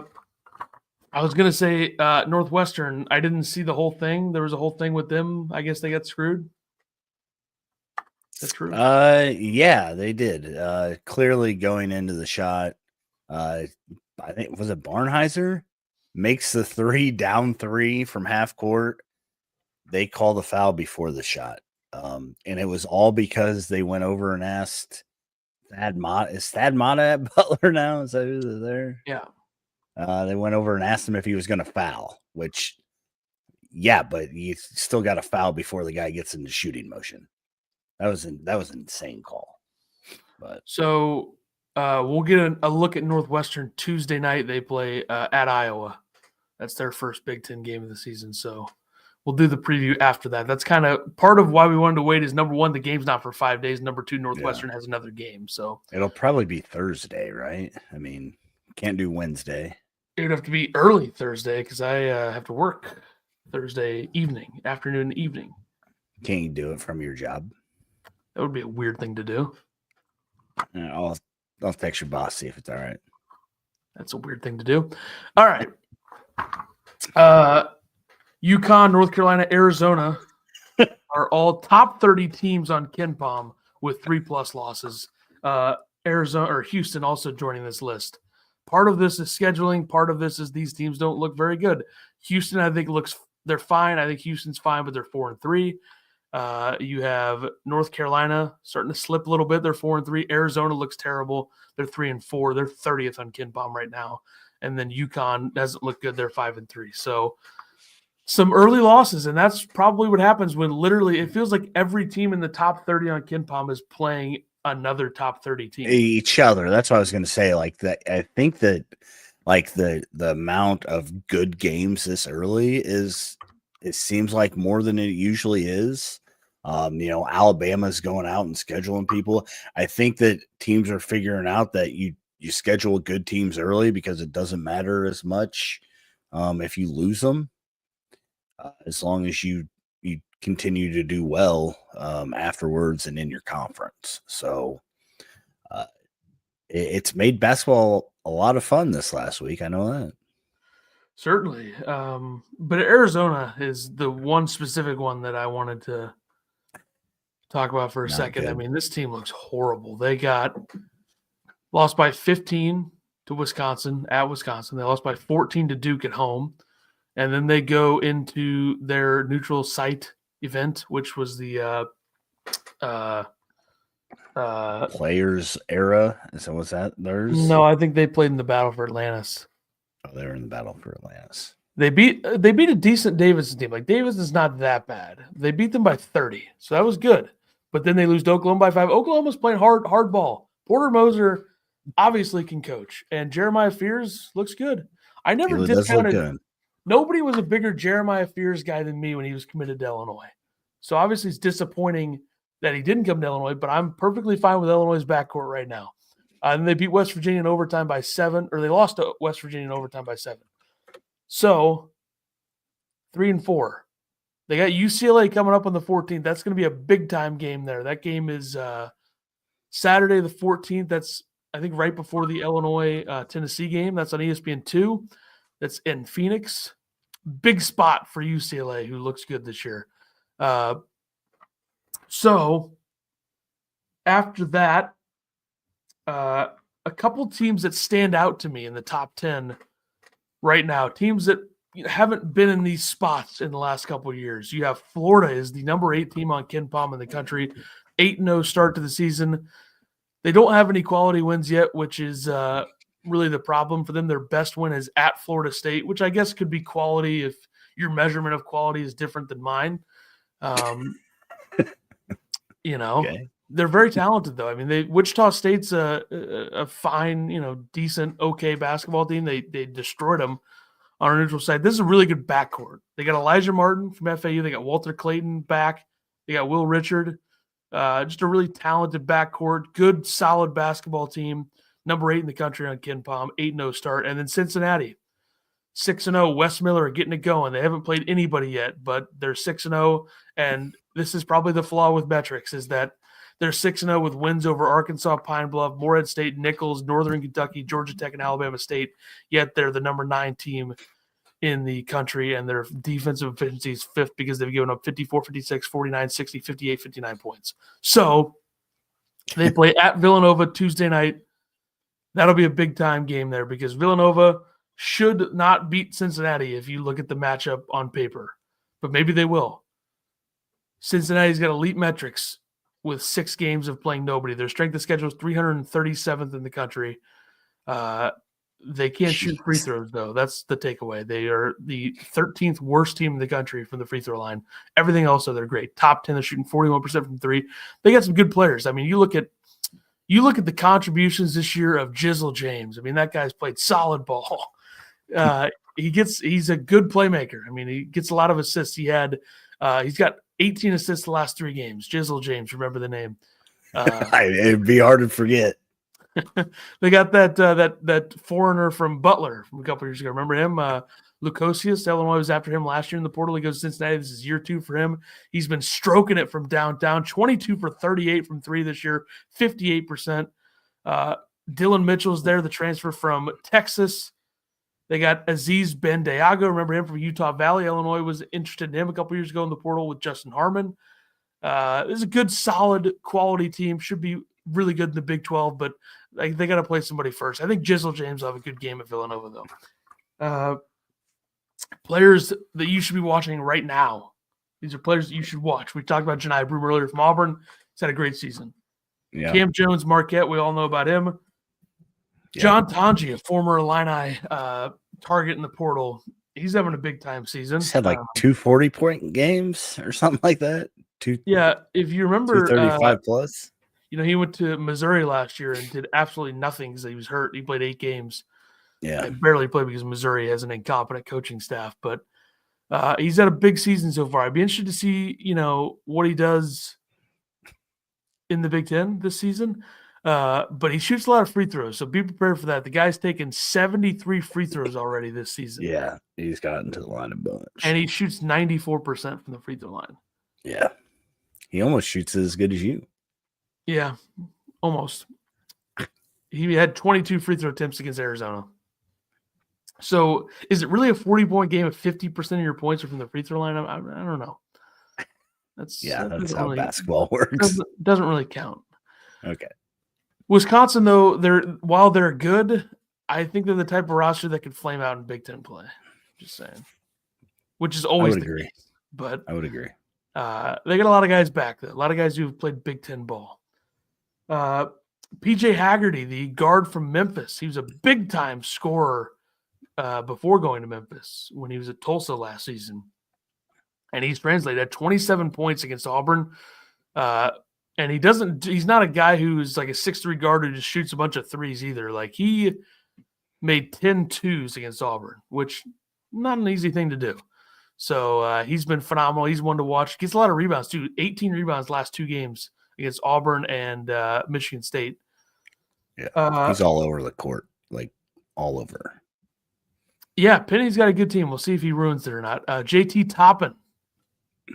was going to say Northwestern, I didn't see the whole thing. There was a whole thing with them. I guess they got screwed. That's true. Yeah, they did. Clearly going into the shot, I think, was it Barnheiser? Makes the 3 down 3 from half court. They call the foul before the shot. And it was all because they went over and asked Thad Mata. Is Thad Mata at Butler now? Is that who's there? Yeah. They went over and asked him if he was going to foul, which, yeah, but you still got to foul before the guy gets into shooting motion. That was an insane call. But so we'll get a look at Northwestern Tuesday night. They play at Iowa. That's their first Big Ten game of the season. So we'll do the preview after that. That's kind of part of why we wanted to wait is number one, the game's not for 5 days. Number two, Northwestern has another game. So it'll probably be Thursday, right? I mean, can't do Wednesday. It would have to be early Thursday because I have to work Thursday evening, afternoon, evening. Can't you do it from your job? That would be a weird thing to do. I'll text your boss, see if it's all right. That's a weird thing to do. All right. UConn, North Carolina, Arizona are all top 30 teams on KenPom with 3+ losses. Arizona or Houston also joining this list. Part of this is scheduling. Part of this is these teams don't look very good. Houston, I think, they're fine. I think Houston's fine, but they're 4-3. You have North Carolina starting to slip a little bit. They're 4-3. Arizona looks terrible. They're 3-4. They're 30th on KenPom right now. And then UConn doesn't look good. They're 5-3. So some early losses, and that's probably what happens when literally it feels like every team in the top 30 on KenPom is playing another top 30 team. Each other. That's what I was going to say. Like that, I think that like the amount of good games this early it seems like more than it usually is. Alabama's going out and scheduling people. I think that teams are figuring out that you schedule good teams early because it doesn't matter as much if you lose them, as long as you continue to do well afterwards and in your conference. So it's made basketball a lot of fun this last week. I know that. Certainly. But Arizona is the one specific one that I wanted to talk about for a second. Good. I mean, this team looks horrible. They got lost by 15 to Wisconsin at Wisconsin. They lost by 14 to Duke at home. And then they go into their neutral site event, which was the Players era. So was that theirs? No, I think they played in the Battle for Atlantis. Oh, they were in the Battle for Atlantis. They beat a decent Davidson team. Like Davidson's not that bad. They beat them by 30, so that was good. But then they lose to Oklahoma by 5. Oklahoma's playing hard ball. Porter Moser obviously can coach, and Jeremiah Fears looks good. I never discounted. Nobody was a bigger Jeremiah Fears guy than me when he was committed to Illinois. So obviously it's disappointing that he didn't come to Illinois, but I'm perfectly fine with Illinois' backcourt right now. And they beat West Virginia in overtime by 7, or they lost to West Virginia in overtime by 7. So 3-4. They got UCLA coming up on the 14th. That's going to be a big-time game there. That game is Saturday the 14th. That's, I think, right before the Illinois-Tennessee game. That's on ESPN2. That's in Phoenix. Big spot for UCLA, who looks good this year. So after that, a couple teams that stand out to me in the top 10 right now, teams that haven't been in these spots in the last couple of years. You have Florida is the number 8 team on KenPom in the country, 8-0 start to the season. They don't have any quality wins yet, which is really the problem for them. Their best win is at Florida State, which I guess could be quality if your measurement of quality is different than mine. Okay. They're very talented, though. I mean, Wichita State's a fine, decent, okay basketball team. They destroyed them on our neutral side. This is a really good backcourt. They got Elijah Martin from FAU. They got Walter Clayton back. They got Will Richard. Just a really talented backcourt. Good, solid basketball team. Number 8 in the country on KenPom. 8-0 start. And then Cincinnati, 6-0. Wes Miller getting it going. They haven't played anybody yet, but they're 6-0. And this is probably the flaw with metrics, is that they're 6-0 with wins over Arkansas, Pine Bluff, Morehead State, Nichols, Northern Kentucky, Georgia Tech, and Alabama State. Yet they're the number 9 team in the country, and their defensive efficiency is 5th because they've given up 54, 56, 49, 60, 58, 59 points. So they play at Villanova Tuesday night. That'll be a big-time game there because Villanova should not beat Cincinnati if you look at the matchup on paper. But maybe they will. Cincinnati's got elite metrics with 6 games of playing nobody. Their strength of schedule is 337th in the country. They can't shoot free throws, though. That's the takeaway. They are the 13th worst team in the country from the free throw line. Everything else, though, they're great. Top 10, they're shooting 41% from 3. They got some good players. I mean, you look at the contributions this year of Jizzle James. I mean, that guy's played solid ball. he's a good playmaker. I mean, he gets a lot of assists. He's got 18 assists the last 3 games. Jizzle James, remember the name. It'd be hard to forget. They got that foreigner from Butler from a couple years ago. Remember him? Lucosius. Illinois was after him last year in the portal. He goes to Cincinnati. This is year 2 for him. He's been stroking it from downtown. 22 for 38 from 3 this year, 58%. Dylan Mitchell's there, the transfer from Texas. They got Aziz Bendiago. Remember him from Utah Valley. Illinois was interested in him a couple years ago in the portal with Justin Harmon. This is a good, solid, quality team. Should be really good in the Big 12, but they got to play somebody first. I think Jizzle James will have a good game at Villanova, though. Players that you should be watching right now. These are players that you should watch. We talked about Janai Broom earlier from Auburn. He's had a great season. Yeah. Cam Jones, Marquette, we all know about him. Yeah. John Tanji, a former Illini target in the portal. He's having a big-time season. He's had like 2 40-point games or something like that. If you remember. 235 plus. He went to Missouri last year and did absolutely nothing because he was hurt. He played 8 games. Yeah. He barely played because Missouri has an incompetent coaching staff. But he's had a big season so far. I'd be interested to see, what he does in the Big Ten this season. But he shoots a lot of free throws, so be prepared for that. The guy's taken 73 free throws already this season. Yeah, he's gotten to the line a bunch. And he shoots 94% from the free throw line. Yeah. He almost shoots as good as you. Yeah, almost. He had 22 free throw attempts against Arizona. So is it really a 40-point game if 50% of your points are from the free throw line? I don't know. That's how basketball works. Doesn't really count. Okay. Wisconsin, though, while they're good, I think they're the type of roster that could flame out in Big Ten play. Just saying. Which is always the case. But I would agree. They got a lot of guys back, though. A lot of guys who've played Big Ten ball. PJ Haggerty, the guard from Memphis, he was a big-time scorer before going to Memphis when he was at Tulsa last season. And he's translated at 27 points against Auburn. And he's not a guy who's like a 6'3" guard who just shoots a bunch of threes either. Like he made 10 twos against Auburn, which not an easy thing to do. So he's been phenomenal. He's one to watch. Gets a lot of rebounds too. 18 rebounds last 2 games against Auburn and Michigan State. Yeah, he's all over the court, like all over. Yeah, Penny's got a good team. We'll see if he ruins it or not. JT Toppin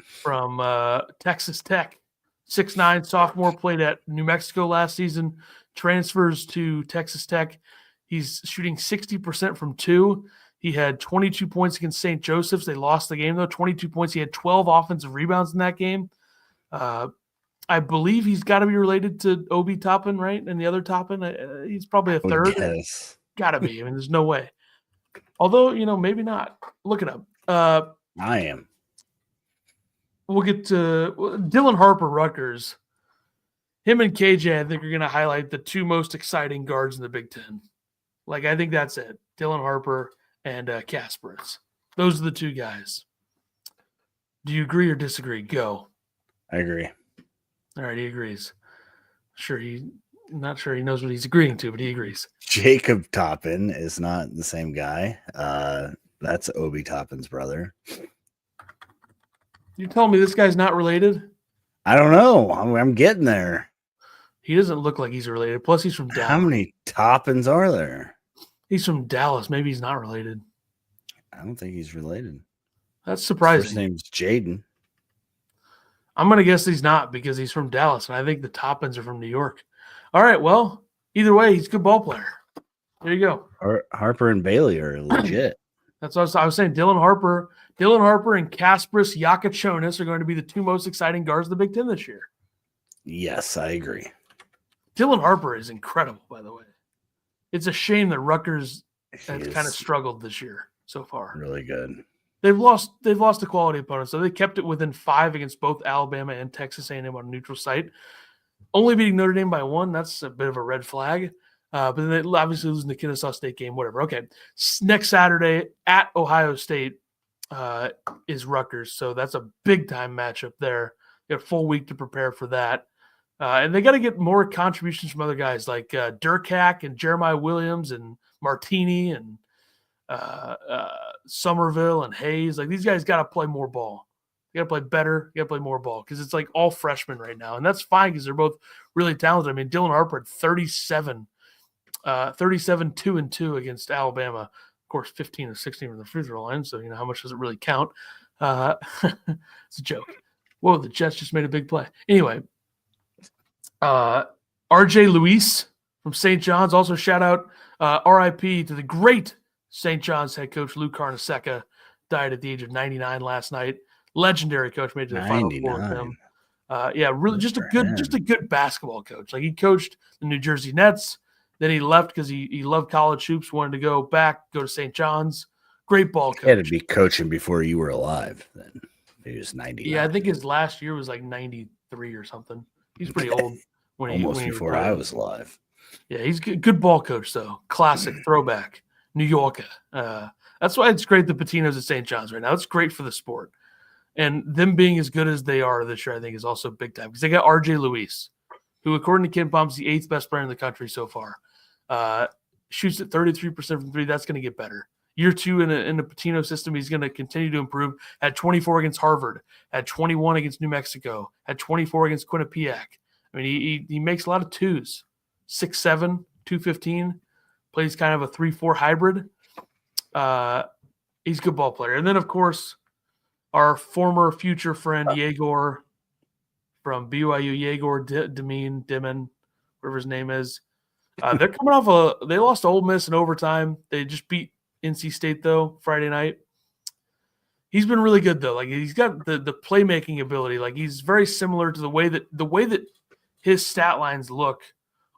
from Texas Tech, 6'9", sophomore, played at New Mexico last season, transfers to Texas Tech. He's shooting 60% from 2. He had 22 points against St. Joseph's. They lost the game, though. 22 points. He had 12 offensive rebounds in that game. I believe he's got to be related to Obi Toppin, right? And the other Toppin. He's probably a third. Yes. Got to be. I mean, there's no way. Although, maybe not. Look it up. I am. We'll get to Dylan Harper, Rutgers. Him and KJ, I think, are going to highlight the 2 most exciting guards in the Big Ten. Like, I think that's it. Dylan Harper and Kasparitz. Those are the 2 guys. Do you agree or disagree? Go. I agree. All right, he agrees. Not sure he knows what he's agreeing to, but he agrees. Jacob Toppin is not the same guy. That's Obi Toppin's brother. You're telling me this guy's not related? I don't know. I'm getting there. He doesn't look like he's related. Plus, he's from Dallas. How many Toppins are there? He's from Dallas. Maybe he's not related. I don't think he's related. That's surprising. His name's Jaden. I'm going to guess he's not because he's from Dallas, and I think the Toppins are from New York. All right, well, either way, he's a good ball player. There you go. Harper and Bailey are legit. That's what I was saying. Dylan Harper and Kasparis Yakachonis are going to be the 2 most exciting guards of the Big Ten this year. Yes, I agree. Dylan Harper is incredible, by the way. It's a shame that Rutgers has kind of struggled this year so far. Really good. They've lost a quality opponent, so they kept it within 5 against both Alabama and Texas A&M on a neutral site. Only beating Notre Dame by 1, that's a bit of a red flag. But then they obviously losing the Kennesaw State game, whatever. Okay, next Saturday at Ohio State is Rutgers, so that's a big-time matchup there. They have a full week to prepare for that. And they got to get more contributions from other guys like Dirk Hack and Jeremiah Williams and Martini and Somerville and Hayes. Like these guys got to play more ball. You got to play better. You got to play more ball because it's like all freshmen right now, and that's fine because they're both really talented. I mean, Dylan Harper had 37, 2-2 against Alabama. Of course, 15 or 16 from the free throw line. So how much does it really count? It's a joke. Whoa, the Jets just made a big play. Anyway, R.J. Luis from St. John's. Also, shout out R.I.P. to the great St. John's head coach Lou Carnesecca. Died at the age of 99 last night. Legendary coach, made it to the Final Four with him. Really just a good basketball coach. Like he coached the New Jersey Nets. Then he left because he loved college hoops, wanted to go to St. John's. Great ball coach. He had to be coaching before you were alive then. He was 99. Yeah, I think his last year was like 93 or something. He's pretty old. Almost before I was alive. Yeah, he's good ball coach, though. Classic, throwback, New Yorker. That's why it's great the Patino's at St. John's right now. It's great for the sport. And them being as good as they are this year, I think, is also big time. Because they got R.J. Luis, who, according to KenPom, is the 8th best player in the country so far. Shoots at 33% from three. That's going to get better. Year 2 in the Patino system, he's going to continue to improve. Had 24 against Harvard. Had 21 against New Mexico. Had 24 against Quinnipiac. I mean, he makes a lot of twos. 6'7", 215. Plays kind of a 3-4 hybrid. He's a good ball player. And then, of course, our former future friend, Yegor from BYU, Yegor Dimon, whatever his name is. They're coming off they lost to Ole Miss in overtime. They just beat NC State, though, Friday night. He's been really good, though. Like, he's got the playmaking ability. Like, he's very similar to the way that his stat lines look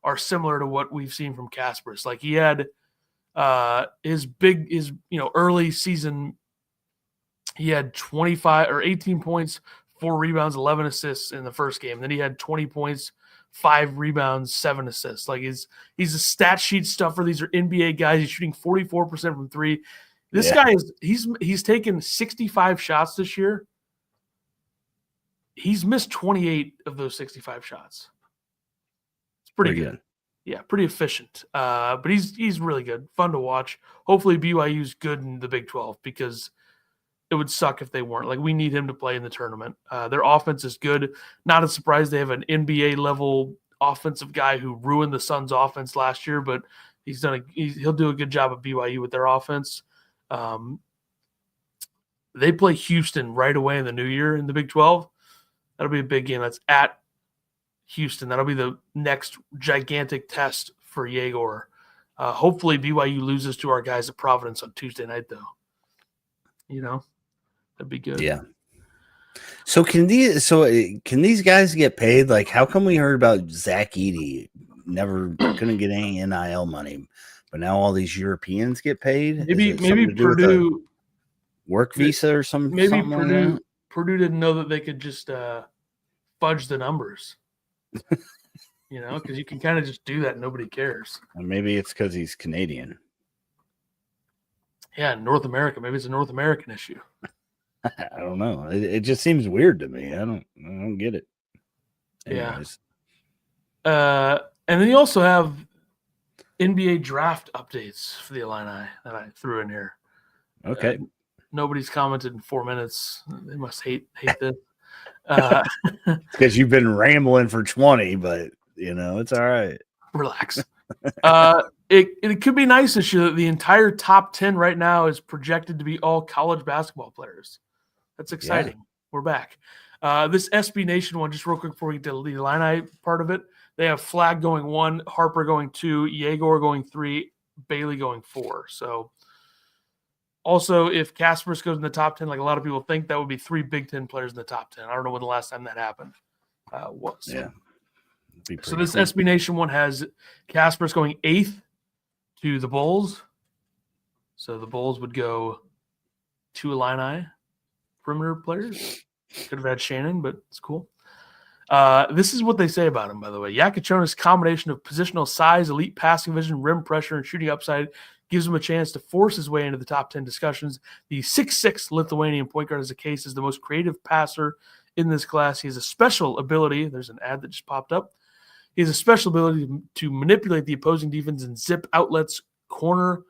are similar to what we've seen from Kasparis. Like, he had his early season, he had 25 or 18 points, 4 rebounds, 11 assists in the first game. Then he had 20 points, 5 rebounds, 7 assists. Like he's a stat sheet stuffer. These are NBA guys. He's shooting 44% from three. This guy he's taken 65 shots this year. He's missed 28 of those 65 shots. It's pretty good. Yeah, pretty efficient. But he's really good. Fun to watch. Hopefully BYU's good in the Big 12 because it would suck if they weren't. Like, we need him to play in the tournament. Their offense is good. Not a surprise they have an NBA-level offensive guy who ruined the Suns' offense last year, but he'll do a good job at BYU with their offense. They play Houston right away in the new year in the Big 12. That'll be a big game. That's at Houston. That'll be the next gigantic test for Yegor. Hopefully BYU loses to our guys at Providence on Tuesday night, though. That'd be good. Yeah. So can these guys get paid? Like, how come we heard about Zach Edey never couldn't get any NIL money, but now all these Europeans get paid? Maybe Purdue work visa or something. Maybe Purdue didn't know that they could just fudge the numbers. Because you can kind of just do that and nobody cares. And maybe it's because he's Canadian. Yeah, North America. Maybe it's a North American issue. I don't know. It just seems weird to me. I don't get it. Anyways. Yeah. And then you also have NBA draft updates for the Illini that I threw in here. Okay. Nobody's commented in 4 minutes. They must hate this. Because you've been rambling for 20, but it's all right. Relax. It could be nice this year that the entire top 10 right now is projected to be all college basketball players. That's exciting. Yeah. We're back. This SB Nation one, just real quick before we get to the Illini part of it, they have Flag going 1, Harper going 2, Yegor going 3, Bailey going 4. So also, if Kasparis goes in the top 10, like a lot of people think, that would be 3 Big Ten players in the top 10. I don't know when the last time that happened was. Yeah. So this SB Nation one has Kasparis going 8th to the Bulls. So the Bulls would go 2 Illini perimeter players. Could have had Shannon, but it's cool. This is what they say about him, by the way. Yakichona's combination of positional size, elite passing vision, rim pressure, and shooting upside gives him a chance to force his way into the top 10 discussions. The 6'6" Lithuanian point guard, as a case, is the most creative passer in this class. He has a special ability. There's an ad that just popped up. He has a special ability to manipulate the opposing defense and zip outlets, corner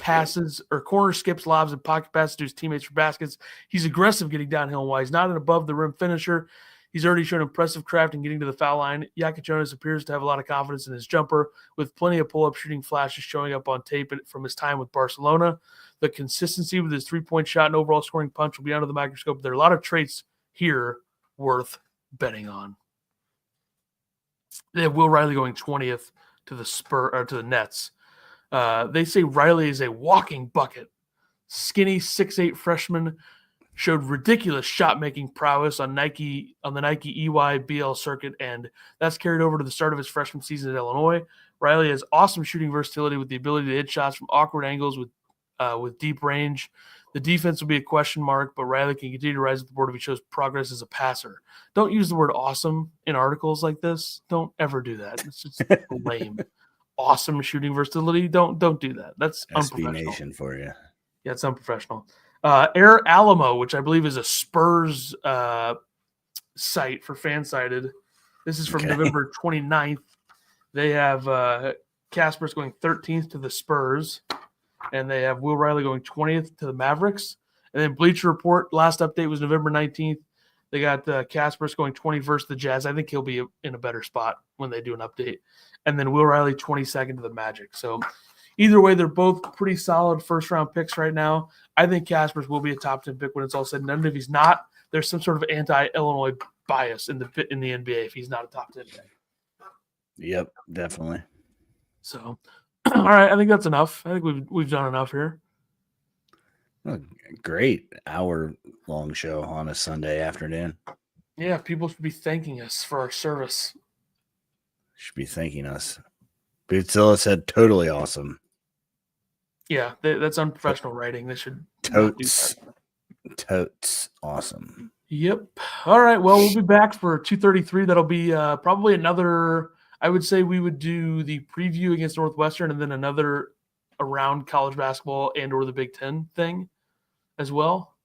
passes or corner skips, lobs, and pocket passes to his teammates for baskets. He's aggressive getting downhill and wide. He's not an above the rim finisher. He's already shown impressive craft in getting to the foul line. Jonas appears to have a lot of confidence in his jumper, with plenty of pull-up shooting flashes showing up on tape from his time with Barcelona. The consistency with his three-point shot and overall scoring punch will be under the microscope. There are a lot of traits here worth betting on. They have Will Riley going 20th to the Nets. They say Riley is a walking bucket. Skinny 6'8" freshman, showed ridiculous shot-making prowess on the Nike EYBL circuit, and that's carried over to the start of his freshman season at Illinois. Riley has awesome shooting versatility with the ability to hit shots from awkward angles with deep range. The defense will be a question mark, but Riley can continue to rise at the board if he shows progress as a passer. Don't use the word awesome in articles like this. Don't ever do that. It's just lame. Awesome shooting versatility. Don't do that. That's SB unprofessional. Nation for you. Yeah, it's unprofessional. Air Alamo, which I believe is a Spurs site for Fansided. This is from November 29th. They have Kaspar's going 13th to the Spurs, and they have Will Riley going 20th to the Mavericks. And then Bleacher Report, last update was November 19th. They got Kaspar's going 21st to the Jazz. I think he'll be in a better spot when they do an update. And then Will Riley 22nd to the Magic. So either way, they're both pretty solid first-round picks right now. I think Kaspar's will be a top 10 pick when it's all said and done. If he's not, there's some sort of anti-Illinois bias in the NBA if he's not a top 10 pick. Yep, definitely. So, all right, I think that's enough. I think we've done enough here. Oh, great hour-long show on a Sunday afternoon. Yeah, people should be thanking us for our service. Should be thanking us. Bootzilla said totally awesome. Yeah, that's unprofessional writing. They should totes awesome. Yep. All right. Well, we'll be back for 233. That'll be probably another. I would say we would do the preview against Northwestern and then another around college basketball and or the Big Ten thing as well.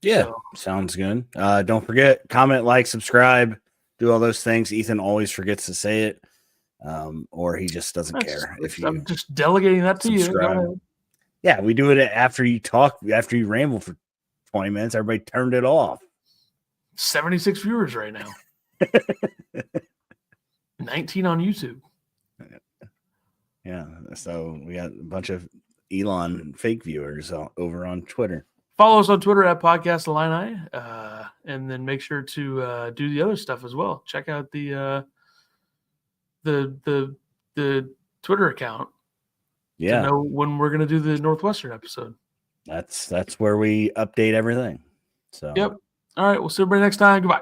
Yeah, sounds good. Don't forget, comment, like, subscribe, do all those things. Ethan always forgets to say it. Or he just doesn't care if you. I'm just delegating that to subscribe. You. Yeah, we do it after you talk, after you ramble for 20 minutes. Everybody turned it off. 76 viewers right now. 19 on YouTube. Yeah, so we got a bunch of Elon fake viewers over on Twitter. Follow us on Twitter at Podcast Illini, and then make sure to do the other stuff as well. Check out the Twitter account. Yeah, to know when we're gonna do the Northwestern episode. That's where we update everything. So yep. All right, we'll see everybody next time. Goodbye.